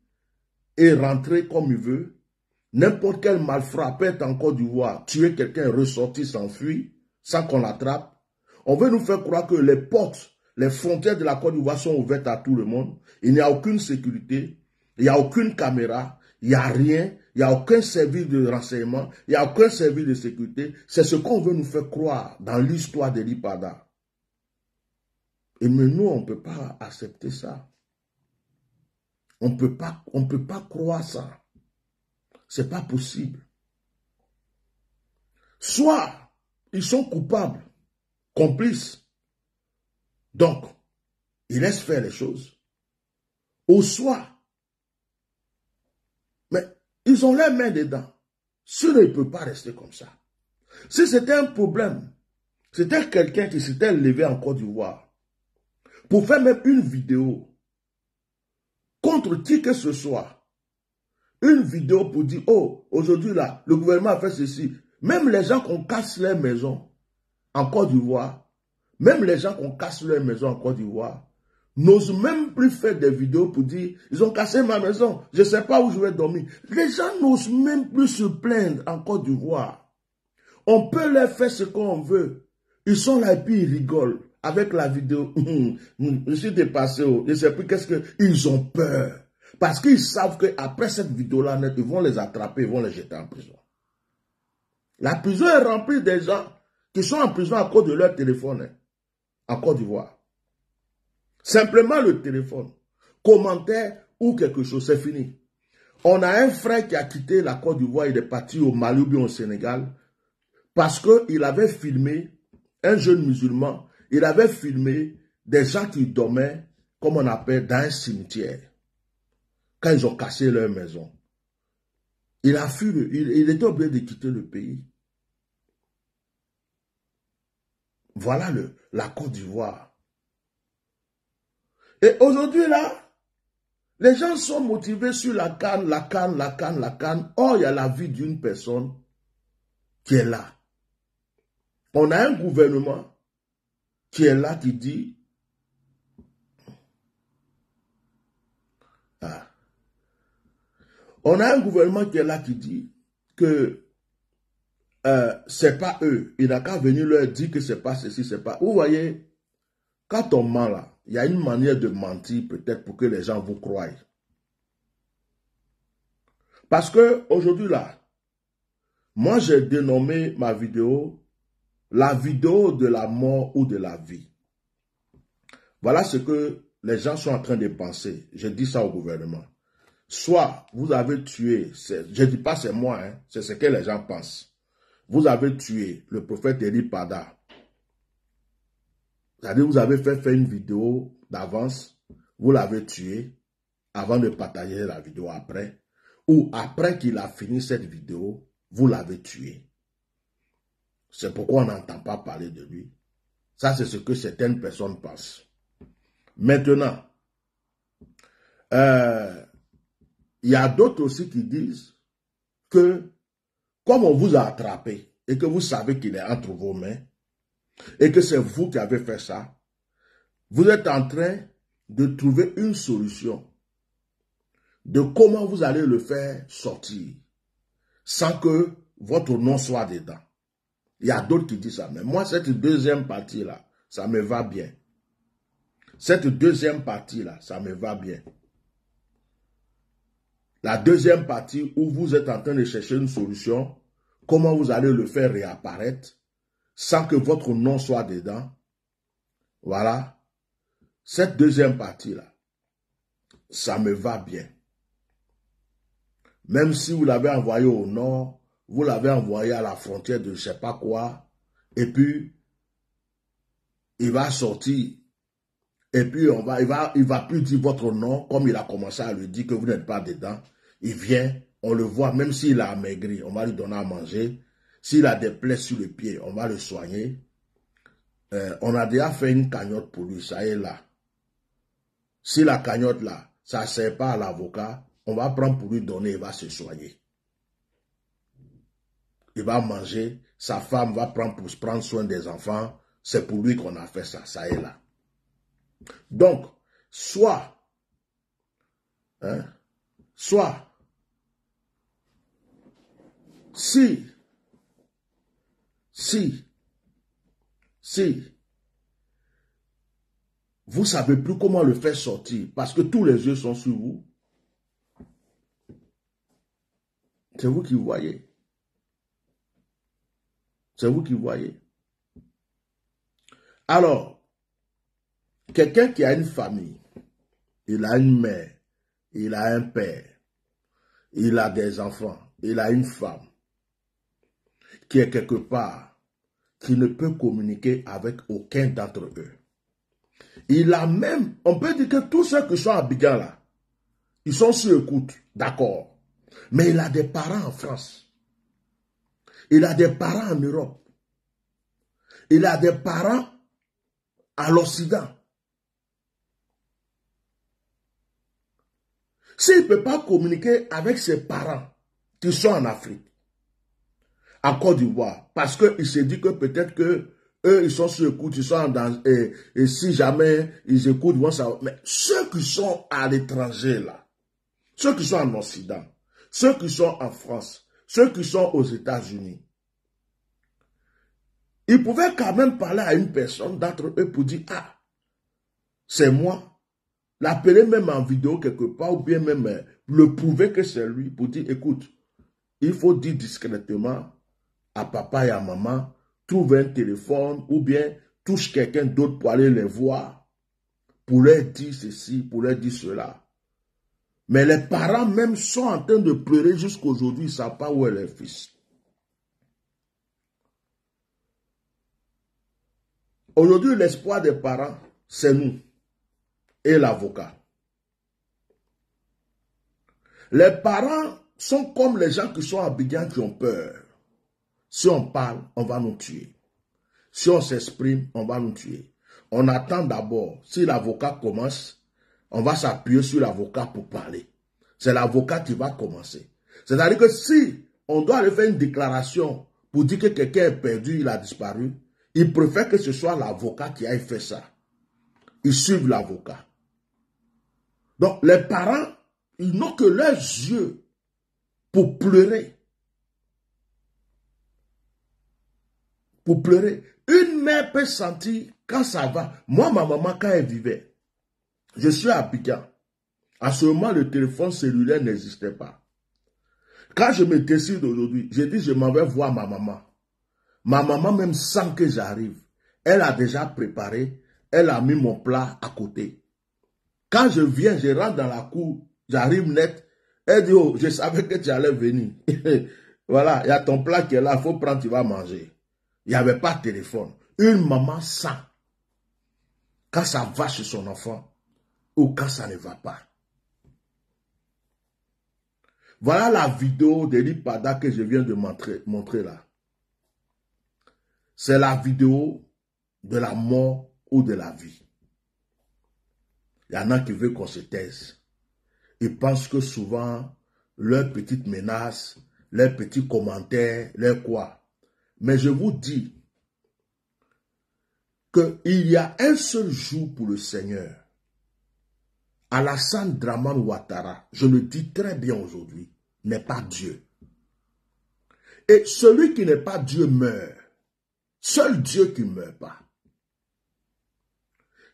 et rentrer comme il veut. N'importe quel malfrat peut être en Côte d'Ivoire, tuer quelqu'un, ressortir, s'enfuir, sans qu'on l'attrape. On veut nous faire croire que les portes, les frontières de la Côte d'Ivoire sont ouvertes à tout le monde. Il n'y a aucune sécurité, il n'y a aucune caméra, il n'y a rien, il n'y a aucun service de renseignement, il n'y a aucun service de sécurité. C'est ce qu'on veut nous faire croire dans l'histoire de l'IPADA. Et mais nous, on ne peut pas accepter ça. On ne peut pas croire ça. Ce n'est pas possible. Soit ils sont coupables, complices, donc ils laissent faire les choses, ou soit, mais ils ont leurs mains dedans. Cela ne peut pas rester comme ça. Si c'était un problème, c'était quelqu'un qui s'était levé en Côte d'Ivoire pour faire même une vidéo contre qui que ce soit, une vidéo pour dire, oh, aujourd'hui là, le gouvernement a fait ceci. Même les gens qu'on casse leurs maisons en Côte d'Ivoire, même les gens qu'on casse leurs maisons en Côte d'Ivoire, n'osent même plus faire des vidéos pour dire, ils ont cassé ma maison, je ne sais pas où je vais dormir. Les gens n'osent même plus se plaindre en Côte d'Ivoire. On peut leur faire ce qu'on veut. Ils sont là et puis ils rigolent avec la vidéo. Je suis dépassé, je ne sais plus qu'est-ce que... Ils ont peur. Parce qu'ils savent qu'après cette vidéo-là, ils vont les attraper, ils vont les jeter en prison. La prison est remplie des gens qui sont en prison à cause de leur téléphone, en Côte d'Ivoire. Simplement le téléphone. Commentaire ou quelque chose, c'est fini. On a un frère qui a quitté la Côte d'Ivoire, il est parti au Mali ou bien au Sénégal, parce qu'il avait filmé un jeune musulman, il avait filmé des gens qui dormaient, comme on appelle, dans un cimetière, quand ils ont cassé leur maison. Il a fui, il était obligé de quitter le pays. Voilà la Côte d'Ivoire. Et aujourd'hui, là, les gens sont motivés sur la canne, la canne, la canne, la canne. Or, il y a la vie d'une personne qui est là. On a un gouvernement qui est là, qui dit, on a un gouvernement qui est là, qui dit que c'est pas eux. Il n'a qu'à venir leur dire que c'est pas ceci, c'est pas. Vous voyez, quand on ment là, il y a une manière de mentir peut-être pour que les gens vous croient. Parce que aujourd'hui là, moi j'ai dénommé ma vidéo la vidéo de la mort ou de la vie. Voilà ce que les gens sont en train de penser. Je dis ça au gouvernement. Soit vous avez tué, je ne dis pas c'est moi, hein, c'est ce que les gens pensent. Vous avez tué le prophète Eli Pada. C'est-à-dire vous avez fait une vidéo d'avance, vous l'avez tué avant de partager la vidéo après. Ou après qu'il a fini cette vidéo, vous l'avez tué. C'est pourquoi on n'entend pas parler de lui. Ça, c'est ce que certaines personnes pensent. Maintenant, il y a d'autres aussi qui disent que comme on vous a attrapé et que vous savez qu'il est entre vos mains et que c'est vous qui avez fait ça, vous êtes en train de trouver une solution de comment vous allez le faire sortir sans que votre nom soit dedans. Il y a d'autres qui disent ça. Mais moi, cette deuxième partie-là, ça me va bien. Cette deuxième partie-là, ça me va bien. La deuxième partie où vous êtes en train de chercher une solution, comment vous allez le faire réapparaître sans que votre nom soit dedans. Voilà. Cette deuxième partie-là, ça me va bien. Même si vous l'avez envoyé au nord, vous l'avez envoyé à la frontière de je ne sais pas quoi, et puis il va sortir, et puis il va plus dire votre nom, comme il a commencé à le dire que vous n'êtes pas dedans. Il vient, on le voit, même s'il a amaigri, on va lui donner à manger. S'il a des plaies sur le pied, on va le soigner. On a déjà fait une cagnotte pour lui, ça est là. Si la cagnotte là, ça ne sert pas à l'avocat, on va prendre pour lui donner, il va se soigner. Il va manger, sa femme va prendre pour prendre soin des enfants. C'est pour lui qu'on a fait ça, ça est là. Donc, soit, si vous ne savez plus comment le faire sortir, parce que tous les yeux sont sur vous, c'est vous qui voyez. C'est vous qui voyez. Alors, quelqu'un qui a une famille, il a une mère, il a un père, il a des enfants, il a une femme, qui est quelque part, qui ne peut communiquer avec aucun d'entre eux. Il a même, on peut dire que tous ceux qui sont à Abidjan là, ils sont sur écoute, d'accord. Mais il a des parents en France. Il a des parents en Europe. Il a des parents à l'Occident. S'il ne peut pas communiquer avec ses parents qui sont en Afrique, en Côte d'Ivoire, parce qu'il se dit que peut-être que eux, ils sont sur écoute, ils sont dans, et si jamais ils écoutent, ils vont savoir. Mais ceux qui sont à l'étranger là, ceux qui sont en Occident, ceux qui sont en France, ceux qui sont aux États-Unis, ils pouvaient quand même parler à une personne d'entre eux pour dire, ah, c'est moi. L'appeler même en vidéo quelque part, ou bien même le prouver que c'est lui, pour dire, écoute, il faut dire discrètement à papa et à maman, trouve un téléphone, ou bien touche quelqu'un d'autre pour aller les voir, pour leur dire ceci, pour leur dire cela. Mais les parents même sont en train de pleurer jusqu'aujourd'hui, ils ne savent pas où est leur fils. Aujourd'hui, l'espoir des parents, c'est nous et l'avocat. Les parents sont comme les gens qui sont à Abidjan qui ont peur. Si on parle, on va nous tuer. Si on s'exprime, on va nous tuer. On attend d'abord, si l'avocat commence, on va s'appuyer sur l'avocat pour parler. C'est l'avocat qui va commencer. C'est-à-dire que si on doit aller faire une déclaration pour dire que quelqu'un est perdu, il a disparu, il préfère que ce soit l'avocat qui aille faire ça. Ils suivent l'avocat. Donc les parents, ils n'ont que leurs yeux pour pleurer. Pour pleurer. Une mère peut sentir quand ça va. Moi, ma maman, quand elle vivait, je suis à Abidjan. À ce moment, le téléphone cellulaire n'existait pas. Quand je me décide aujourd'hui, je dis je m'en vais voir ma maman. Ma maman, même sans que j'arrive, elle a déjà préparé, elle a mis mon plat à côté. Quand je viens, je rentre dans la cour, j'arrive net, elle dit, oh, je savais que tu allais venir. Voilà, il y a ton plat qui est là, il faut prendre, tu vas manger. Il n'y avait pas de téléphone. Une maman sent quand ça va chez son enfant ou quand ça ne va pas. Voilà la vidéo d'Eli Pada que je viens de montrer là. C'est la vidéo de la mort ou de la vie. Il y en a qui veulent qu'on se taise. Ils pensent que souvent, leurs petites menaces, leurs petits commentaires, leurs quoi. Mais je vous dis qu'il y a un seul jour pour le Seigneur. Alassane Dramane Ouattara, je le dis très bien aujourd'hui, n'est pas Dieu. Et celui qui n'est pas Dieu meurt. Seul Dieu qui ne meurt pas.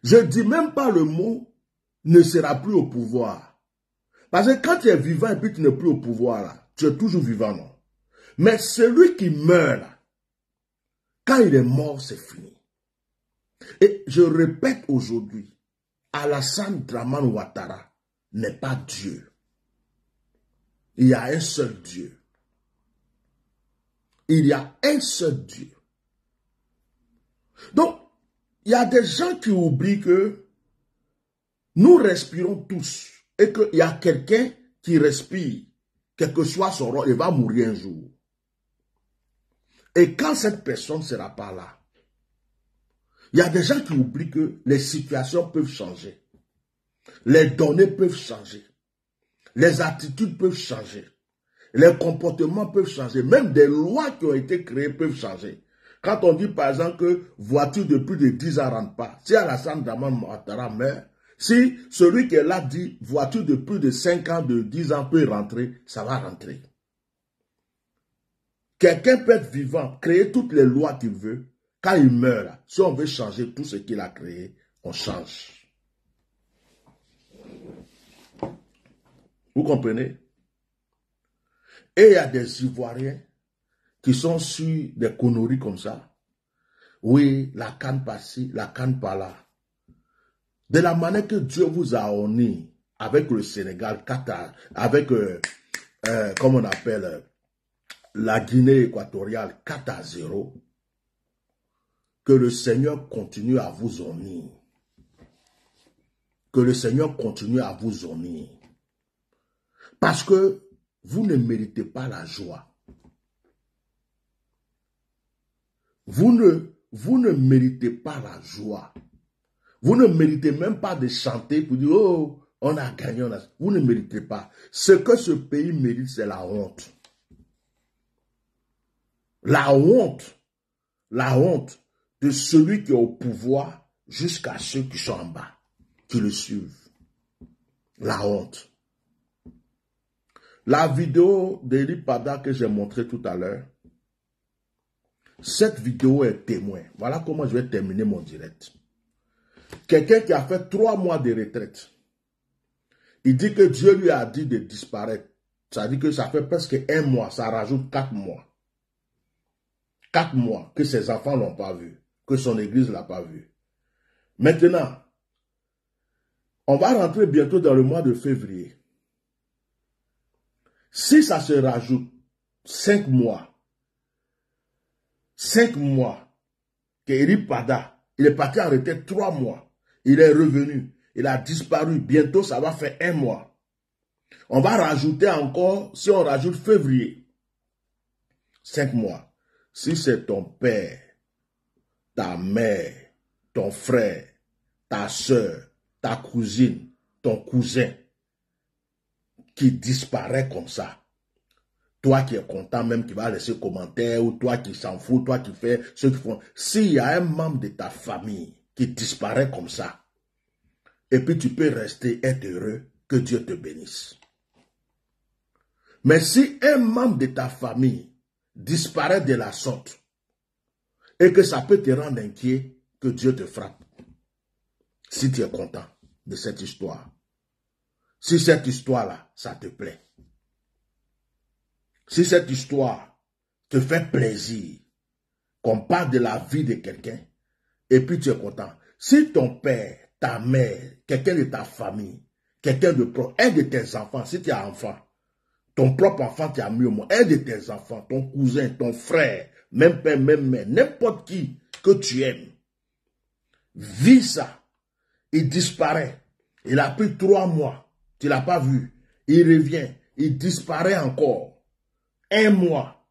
Je ne dis même pas le mot ne sera plus au pouvoir. Parce que quand tu es vivant et puis tu n'es plus au pouvoir, là, tu es toujours vivant, non? Mais celui qui meurt, là, quand il est mort, c'est fini. Et je répète aujourd'hui, Alassane Dramane Ouattara n'est pas Dieu. Il y a un seul Dieu. Il y a un seul Dieu. Donc, il y a des gens qui oublient que nous respirons tous et qu'il y a quelqu'un qui respire, quel que soit son rôle, il va mourir un jour. Et quand cette personne ne sera pas là, il y a des gens qui oublient que les situations peuvent changer. Les données peuvent changer. Les attitudes peuvent changer. Les comportements peuvent changer. Même des lois qui ont été créées peuvent changer. Quand on dit par exemple que voiture de plus de 10 ans ne rentre pas, si Alassane Dramane Ouattara meurt, si celui qui est là dit voiture de plus de 5 ans, de 10 ans peut rentrer, ça va rentrer. Quelqu'un peut être vivant, créer toutes les lois qu'il veut. Quand il meurt, là, si on veut changer tout ce qu'il a créé, on change. Vous comprenez? Et il y a des Ivoiriens qui sont sur des conneries comme ça. Oui, la canne par-ci, la canne par-là. De la manière que Dieu vous a honni avec le Sénégal, avec, comme on appelle, la Guinée équatoriale 4-0, que le Seigneur continue à vous honnir. Que le Seigneur continue à vous honnir. Parce que vous ne méritez pas la joie. Vous ne méritez pas la joie. Vous ne méritez même pas de chanter pour dire, oh, on a gagné. Vous ne méritez pas. Ce que ce pays mérite, c'est la honte. La honte de celui qui est au pouvoir jusqu'à ceux qui sont en bas, qui le suivent. La honte. La vidéo d'Eli Pada que j'ai montrée tout à l'heure, cette vidéo est témoin. Voilà comment je vais terminer mon direct. Quelqu'un qui a fait 3 mois de retraite, il dit que Dieu lui a dit de disparaître. Ça dit que ça fait presque 1 mois, ça rajoute 4 mois. 4 mois que ses enfants ne l'ont pas vu, que son église ne l'a pas vu. Maintenant, on va rentrer bientôt dans le mois de février. Si ça se rajoute 5 mois, que Eli Pada, il est parti en retraite 3 mois, il est revenu, il a disparu, bientôt ça va faire 1 mois. On va rajouter encore, si on rajoute février, 5 mois. Si c'est ton père, ta mère, ton frère, ta soeur, ta cousine, ton cousin qui disparaît comme ça, toi qui es content même, qui va laisser commentaire, ou toi qui s'en fout, toi qui fais ceux qui font... S'il y a un membre de ta famille qui disparaît comme ça, et puis tu peux rester, être heureux, que Dieu te bénisse. Mais si un membre de ta famille disparaît de la sorte, et que ça peut te rendre inquiet, que Dieu te frappe, si tu es content de cette histoire. Si cette histoire-là, ça te plaît. Si cette histoire te fait plaisir, qu'on parle de la vie de quelqu'un, et puis tu es content. Si ton père, ta mère, quelqu'un de ta famille, quelqu'un de proche, un de tes enfants, si tu as un enfant, ton propre enfant qui a mieux au monde, un de tes enfants, ton cousin, ton frère, même père, même mère, n'importe qui que tu aimes, vit ça, il disparaît, il a pris 3 mois, tu ne l'as pas vu, il revient, il disparaît encore, 1 mois,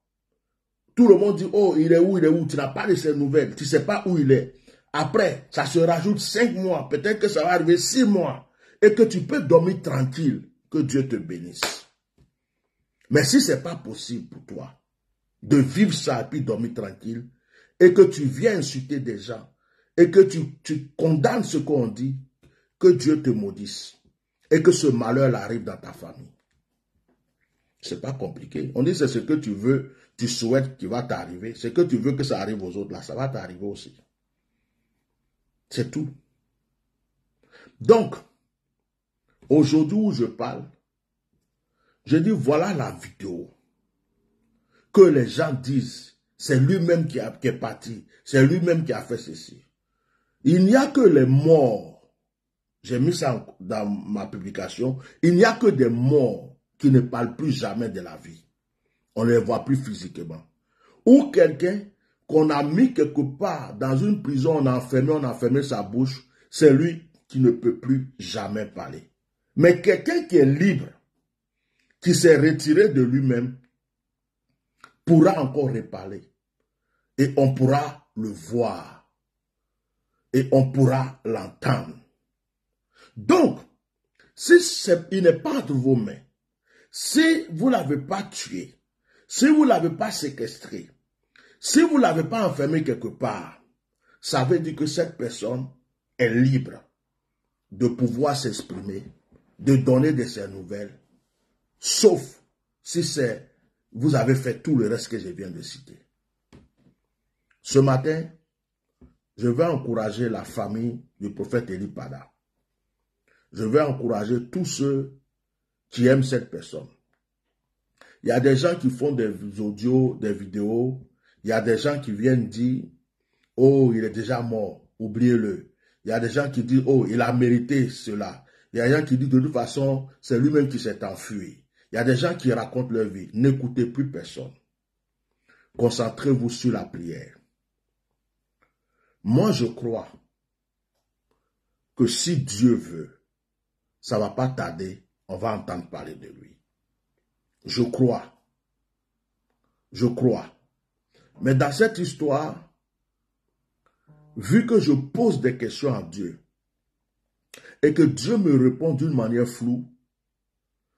tout le monde dit, oh, il est où, tu n'as pas de ses nouvelles, tu ne sais pas où il est. Après, ça se rajoute 5 mois, peut-être que ça va arriver 6 mois, et que tu peux dormir tranquille, que Dieu te bénisse. Mais si ce n'est pas possible pour toi de vivre ça et puis dormir tranquille, et que tu viens insulter des gens, et que tu condamnes ce qu'on dit, que Dieu te maudisse, et que ce malheur arrive dans ta famille. Ce n'est pas compliqué. On dit c'est ce que tu veux, tu souhaites qu'il va t'arriver. Ce que tu veux que ça arrive aux autres, là, ça va t'arriver aussi. C'est tout. Donc, aujourd'hui où je parle, je dis voilà la vidéo que les gens disent, c'est lui-même qui est parti, c'est lui-même qui a fait ceci. Il n'y a que les morts, j'ai mis ça dans ma publication, il n'y a que des morts qui ne parlent plus jamais de la vie. On ne les voit plus physiquement. Ou quelqu'un qu'on a mis quelque part dans une prison, on a enfermé sa bouche, c'est lui qui ne peut plus jamais parler. Mais quelqu'un qui est libre, qui s'est retiré de lui-même, pourra encore reparler. Et on pourra le voir. Et on pourra l'entendre. Donc, si il n'est pas entre vos mains, si vous ne l'avez pas tué, si vous ne l'avez pas séquestré, si vous ne l'avez pas enfermé quelque part, ça veut dire que cette personne est libre de pouvoir s'exprimer, de donner de ses nouvelles, sauf si vous avez fait tout le reste que je viens de citer. Ce matin, je vais encourager la famille du prophète Eli Pada. Je vais encourager tous ceux qui aiment cette personne. Il y a des gens qui font des audios, des vidéos. Il y a des gens qui viennent dire, oh, il est déjà mort, oubliez-le. Il y a des gens qui disent, oh, il a mérité cela. Il y a des gens qui disent, de toute façon, c'est lui-même qui s'est enfui. Il y a des gens qui racontent leur vie. N'écoutez plus personne. Concentrez-vous sur la prière. Moi, je crois que si Dieu veut, ça ne va pas tarder, on va entendre parler de lui. Je crois. Je crois. Mais dans cette histoire, vu que je pose des questions à Dieu, et que Dieu me répond d'une manière floue,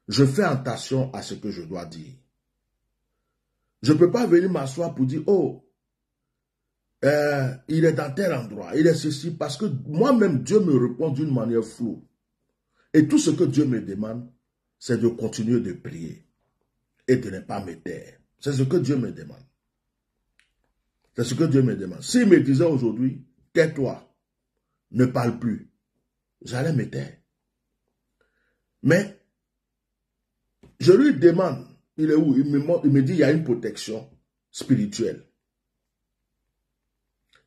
je fais attention à ce que je dois dire. Je ne peux pas venir m'asseoir pour dire, oh, il est dans tel endroit, il est ceci, parce que moi-même, Dieu me répond d'une manière floue. Et tout ce que Dieu me demande, c'est de continuer de prier et de ne pas me taire. C'est ce que Dieu me demande. C'est ce que Dieu me demande. S'il me disait aujourd'hui, tais-toi, ne parle plus, j'allais me taire. Mais, je lui demande, il est où? Il me dit, il y a une protection spirituelle.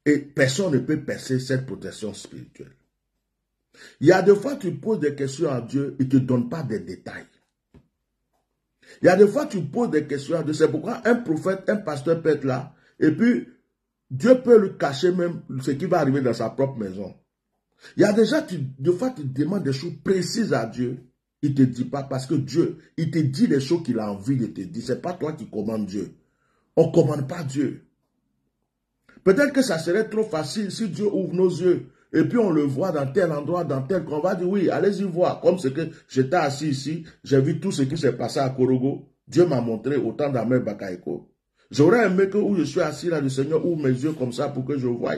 Et personne ne peut percer cette protection spirituelle. Il y a des fois, tu poses des questions à Dieu, il ne te donne pas des détails. Il y a des fois, tu poses des questions à Dieu. C'est pourquoi un prophète, un pasteur peut être là, et puis Dieu peut lui cacher même ce qui va arriver dans sa propre maison. Il y a des gens, des fois, tu demandes des choses précises à Dieu, il ne te dit pas, parce que Dieu, il te dit les choses qu'il a envie de te dire. Ce n'est pas toi qui commandes Dieu. On ne commande pas Dieu. Peut-être que ça serait trop facile si Dieu ouvre nos yeux et puis on le voit dans tel endroit, dans tel qu'on va dire, oui, allez-y voir. Comme c'est que j'étais assis ici, j'ai vu tout ce qui s'est passé à Korogo. Dieu m'a montré au temps d'Ahmed Bakaïko. J'aurais aimé que où je suis assis là, le Seigneur ouvre mes yeux comme ça pour que je voie.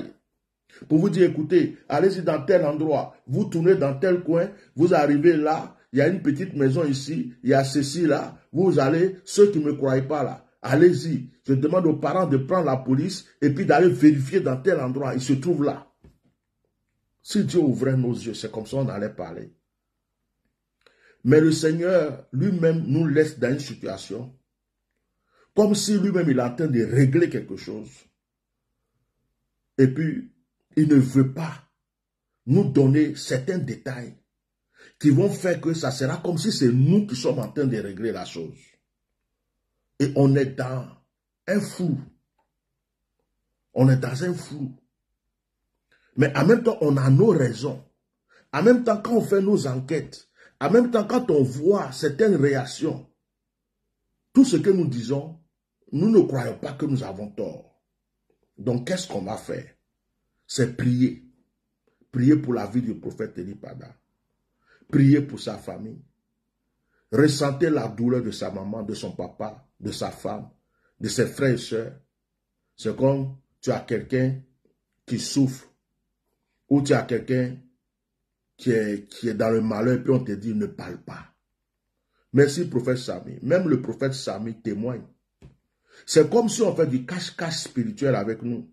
Pour vous dire, écoutez, allez-y dans tel endroit, vous tournez dans tel coin, vous arrivez là, il y a une petite maison ici, il y a ceci là, vous allez, ceux qui ne me croient pas là, allez-y. Je demande aux parents de prendre la police et puis d'aller vérifier dans tel endroit, il se trouve là. Si Dieu ouvrait nos yeux, c'est comme ça on allait parler. Mais le Seigneur lui-même nous laisse dans une situation comme si lui-même il est en train de régler quelque chose. Et puis, il ne veut pas nous donner certains détails qui vont faire que ça sera comme si c'est nous qui sommes en train de régler la chose. Et on est dans un flou. On est dans un flou. Mais en même temps, on a nos raisons. En même temps, quand on fait nos enquêtes, en même temps, quand on voit certaines réactions, tout ce que nous disons, nous ne croyons pas que nous avons tort. Donc, qu'est-ce qu'on va faire? C'est prier. Prier pour la vie du prophète Eli Pada. Prier pour sa famille. Ressentir la douleur de sa maman, de son papa, de sa femme, de ses frères et sœurs. C'est comme tu as quelqu'un qui souffre ou tu as quelqu'un qui est dans le malheur et puis on te dit ne parle pas. Merci prophète Sami. Même le prophète Sami témoigne. C'est comme si on fait du cache-cache spirituel avec nous.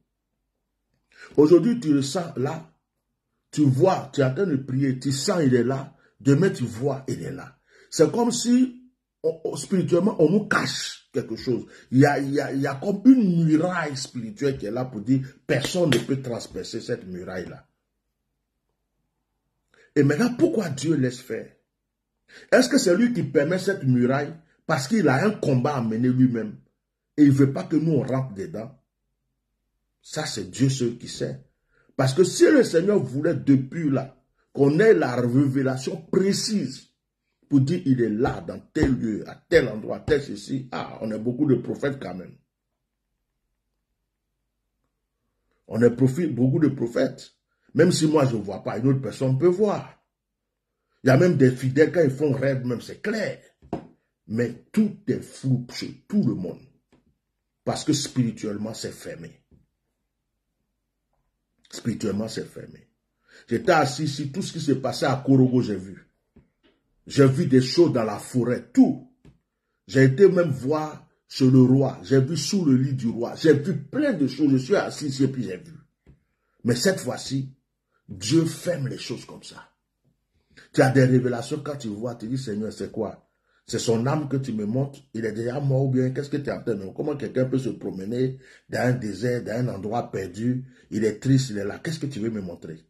Aujourd'hui tu le sens là. Tu vois, tu es en train de prier, tu sens il est là. Demain tu vois il est là. C'est comme si spirituellement on nous cache quelque chose. Il y a comme une muraille spirituelle qui est là pour dire personne ne peut transpercer cette muraille là. Et maintenant pourquoi Dieu laisse faire? Est-ce que c'est lui qui permet cette muraille parce qu'il a un combat à mener lui-même et il ne veut pas que nous on rentre dedans? Ça c'est Dieu seul qui sait. Parce que si le Seigneur voulait depuis là qu'on ait la révélation précise pour dire il est là dans tel lieu, à tel endroit, tel ceci, on a beaucoup de prophètes quand même. On a beaucoup de prophètes. Même si moi je ne vois pas, une autre personne peut voir. Il y a même des fidèles, quand ils font rêve, même c'est clair. Mais tout est flou chez tout le monde. Parce que spirituellement, c'est fermé. Spirituellement, c'est fermé. J'étais assis ici, tout ce qui s'est passé à Korogo, j'ai vu. J'ai vu des choses dans la forêt, tout. J'ai été même voir chez le roi. J'ai vu sous le lit du roi. J'ai vu plein de choses. Je suis assis ici et puis j'ai vu. Mais cette fois-ci, Dieu ferme les choses comme ça. Tu as des révélations quand tu vois, tu dis, Seigneur, c'est quoi? C'est son âme que tu me montres, il est déjà mort ou bien qu'est-ce que tu es en train de dire? Comment quelqu'un peut se promener dans un désert, dans un endroit perdu, il est triste, il est là, qu'est-ce que tu veux me montrer?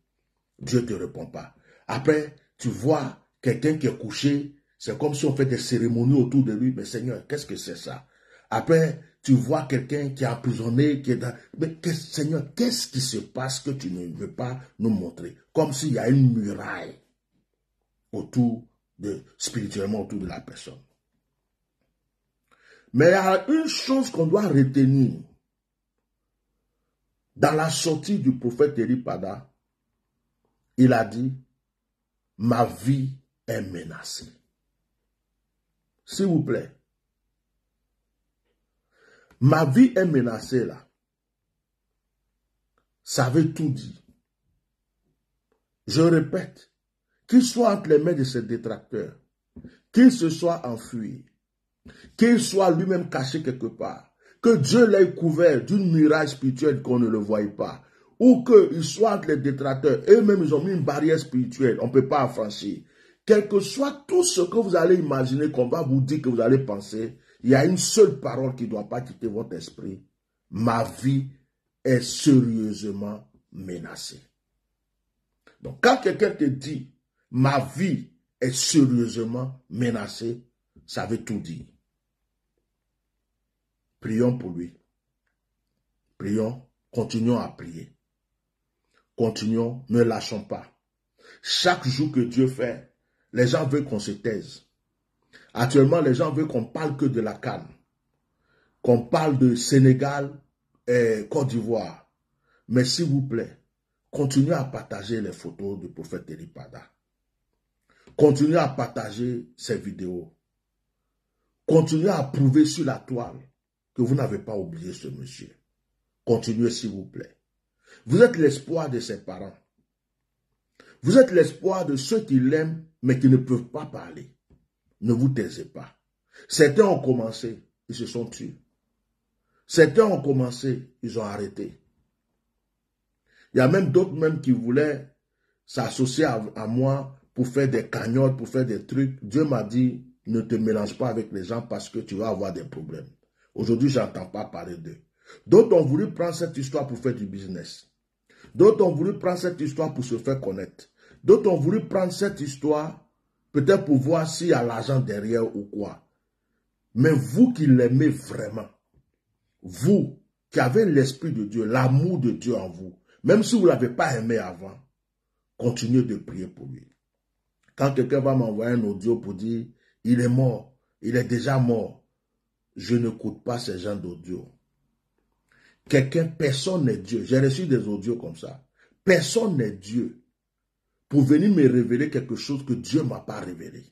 Dieu ne te répond pas. Après, tu vois quelqu'un qui est couché, c'est comme si on fait des cérémonies autour de lui, mais Seigneur, qu'est-ce que c'est ça? Après, tu vois quelqu'un qui est emprisonné, qui est dans... Mais Seigneur, qu'est-ce qui se passe que tu ne veux pas nous montrer? Comme s'il y a une muraille spirituellement autour de la personne. Mais il y a une chose qu'on doit retenir dans la sortie du prophète Eli Pada. Il a dit, ma vie est menacée. S'il vous plaît. Ma vie est menacée là. Ça veut tout dire. Je répète, qu'il soit entre les mains de ses détracteurs, qu'il se soit enfui, qu'il soit lui-même caché quelque part, que Dieu l'ait couvert d'une muraille spirituelle qu'on ne le voie pas, ou qu'il soit entre les détracteurs, eux-mêmes ils ont mis une barrière spirituelle, on ne peut pas affranchir. Quel que soit tout ce que vous allez imaginer, qu'on va vous dire que vous allez penser, il y a une seule parole qui ne doit pas quitter votre esprit. Ma vie est sérieusement menacée. Donc quand quelqu'un te dit, ma vie est sérieusement menacée, ça veut tout dire. Prions pour lui. Prions, continuons à prier. Continuons, ne lâchons pas. Chaque jour que Dieu fait, les gens veulent qu'on se taise. Actuellement, les gens veulent qu'on parle que de la CAN. Qu'on parle de Sénégal et Côte d'Ivoire. Mais s'il vous plaît, continuez à partager les photos du prophète Eli Pada. Continuez à partager ces vidéos. Continuez à prouver sur la toile que vous n'avez pas oublié ce monsieur. Continuez s'il vous plaît. Vous êtes l'espoir de ses parents. Vous êtes l'espoir de ceux qui l'aiment mais qui ne peuvent pas parler. Ne vous taisez pas. Certains ont commencé, ils se sont tués. Certains ont commencé, ils ont arrêté. Il y a même d'autres même qui voulaient s'associer à moi pour faire des cagnottes, pour faire des trucs. Dieu m'a dit, ne te mélange pas avec les gens parce que tu vas avoir des problèmes. Aujourd'hui, je n'entends pas parler d'eux. D'autres ont voulu prendre cette histoire pour faire du business. D'autres ont voulu prendre cette histoire pour se faire connaître. D'autres ont voulu prendre cette histoire peut-être pour voir s'il y a l'argent derrière ou quoi. Mais vous qui l'aimez vraiment, vous qui avez l'esprit de Dieu, l'amour de Dieu en vous, même si vous ne l'avez pas aimé avant, continuez de prier pour lui. Quand quelqu'un va m'envoyer un audio pour dire « il est mort, il est déjà mort », je n'écoute pas ces gens d'audio. Personne n'est Dieu. J'ai reçu des audios comme ça. Personne n'est Dieu pour venir me révéler quelque chose que Dieu ne m'a pas révélé.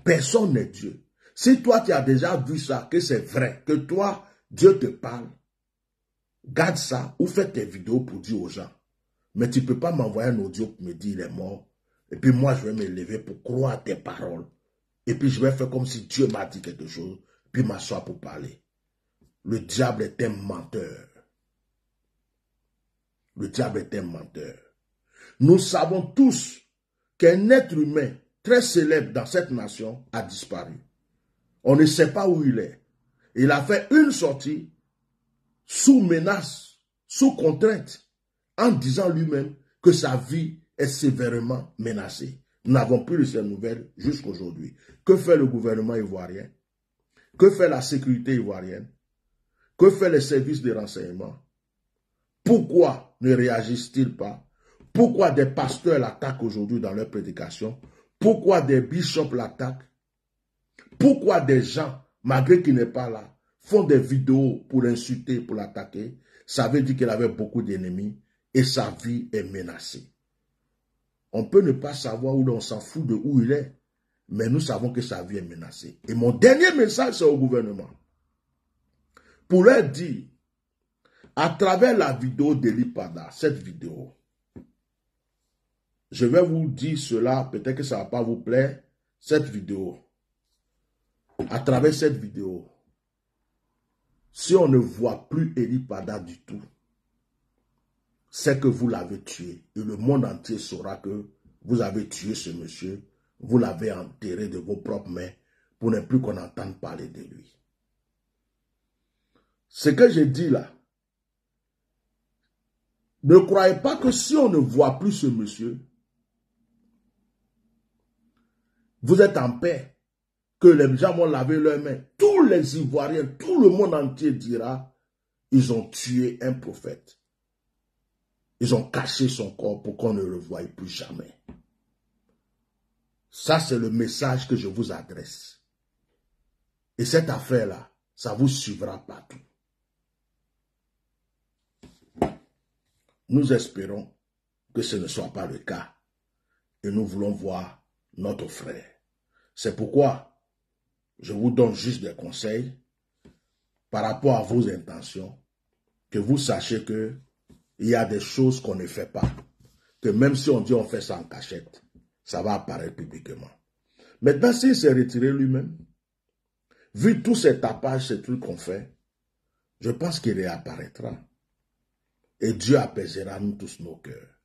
Personne n'est Dieu. Si toi, tu as déjà vu ça, que c'est vrai, que toi, Dieu te parle, garde ça ou fais tes vidéos pour dire aux gens. Mais tu ne peux pas m'envoyer un audio pour me dire il est mort. Et puis moi, je vais me lever pour croire tes paroles. Et puis je vais faire comme si Dieu m'a dit quelque chose, puis m'asseoir pour parler. Le diable est un menteur. Le diable est un menteur. Nous savons tous qu'un être humain très célèbre dans cette nation a disparu. On ne sait pas où il est. Il a fait une sortie sous menace, sous contrainte, en disant lui-même que sa vie est sévèrement menacée. Nous n'avons plus de ces nouvelles jusqu'à aujourd'hui. Que fait le gouvernement ivoirien? Que fait la sécurité ivoirienne? Que fait les services de renseignement? Pourquoi ne réagissent-ils pas? Pourquoi des pasteurs l'attaquent aujourd'hui dans leur prédication? Pourquoi des bishops l'attaquent? Pourquoi des gens, malgré qu'il n'est pas là, font des vidéos pour l'insulter, pour l'attaquer? Ça veut dire qu'il avait beaucoup d'ennemis et sa vie est menacée. On peut ne pas savoir où on s'en fout de où il est, mais nous savons que sa vie est menacée. Et mon dernier message, c'est au gouvernement. Pour leur dire, à travers la vidéo d'Eli Pada, cette vidéo, je vais vous dire cela, peut-être que ça ne va pas vous plaire, cette vidéo. À travers cette vidéo, si on ne voit plus Eli Pada du tout, c'est que vous l'avez tué. Et le monde entier saura que vous avez tué ce monsieur, vous l'avez enterré de vos propres mains pour ne plus qu'on entende parler de lui. Ce que je dis là, ne croyez pas que si on ne voit plus ce monsieur, vous êtes en paix, que les gens vont laver leurs mains. Tous les Ivoiriens, tout le monde entier dira, ils ont tué un prophète. Ils ont caché son corps pour qu'on ne le voie plus jamais. Ça, c'est le message que je vous adresse. Et cette affaire-là, ça vous suivra partout. Nous espérons que ce ne soit pas le cas. Et nous voulons voir notre frère. C'est pourquoi je vous donne juste des conseils par rapport à vos intentions, que vous sachiez que il y a des choses qu'on ne fait pas, que même si on dit on fait ça en cachette, ça va apparaître publiquement. Maintenant, s'il s'est retiré lui-même, vu tous ces tapages, ces trucs qu'on fait, je pense qu'il réapparaîtra. Et Dieu apaisera nous tous nos cœurs.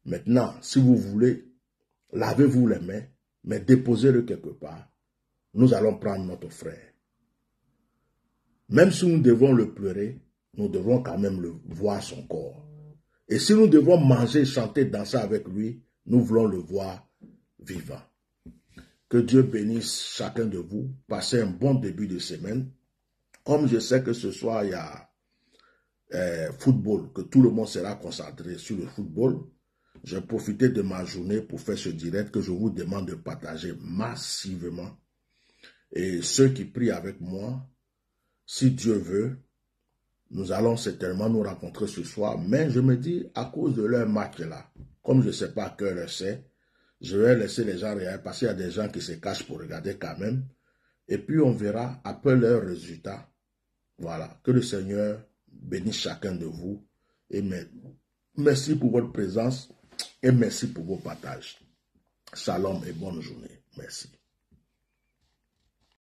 Maintenant, si vous voulez, lavez-vous les mains, mais déposez-le quelque part. Nous allons prendre notre frère. Même si nous devons le pleurer, nous devons quand même le voir son corps. Et si nous devons manger, chanter, danser avec lui, nous voulons le voir vivant. Que Dieu bénisse chacun de vous. Passez un bon début de semaine. Comme je sais que ce soir, il y a football, que tout le monde sera concentré sur le football, j'ai profité de ma journée pour faire ce direct que je vous demande de partager massivement. Et ceux qui prient avec moi, si Dieu veut, Nous allons certainement nous rencontrer ce soir, mais je me dis, à cause de leur match là, comme je ne sais pas à quelle heure c'est, je vais laisser les gens regarder, parce qu'il y a des gens qui se cachent pour regarder quand même. Et puis on verra après leurs résultats. Voilà, que le Seigneur bénisse chacun de vous. Et merci pour votre présence et merci pour vos partages. Shalom et bonne journée. Merci.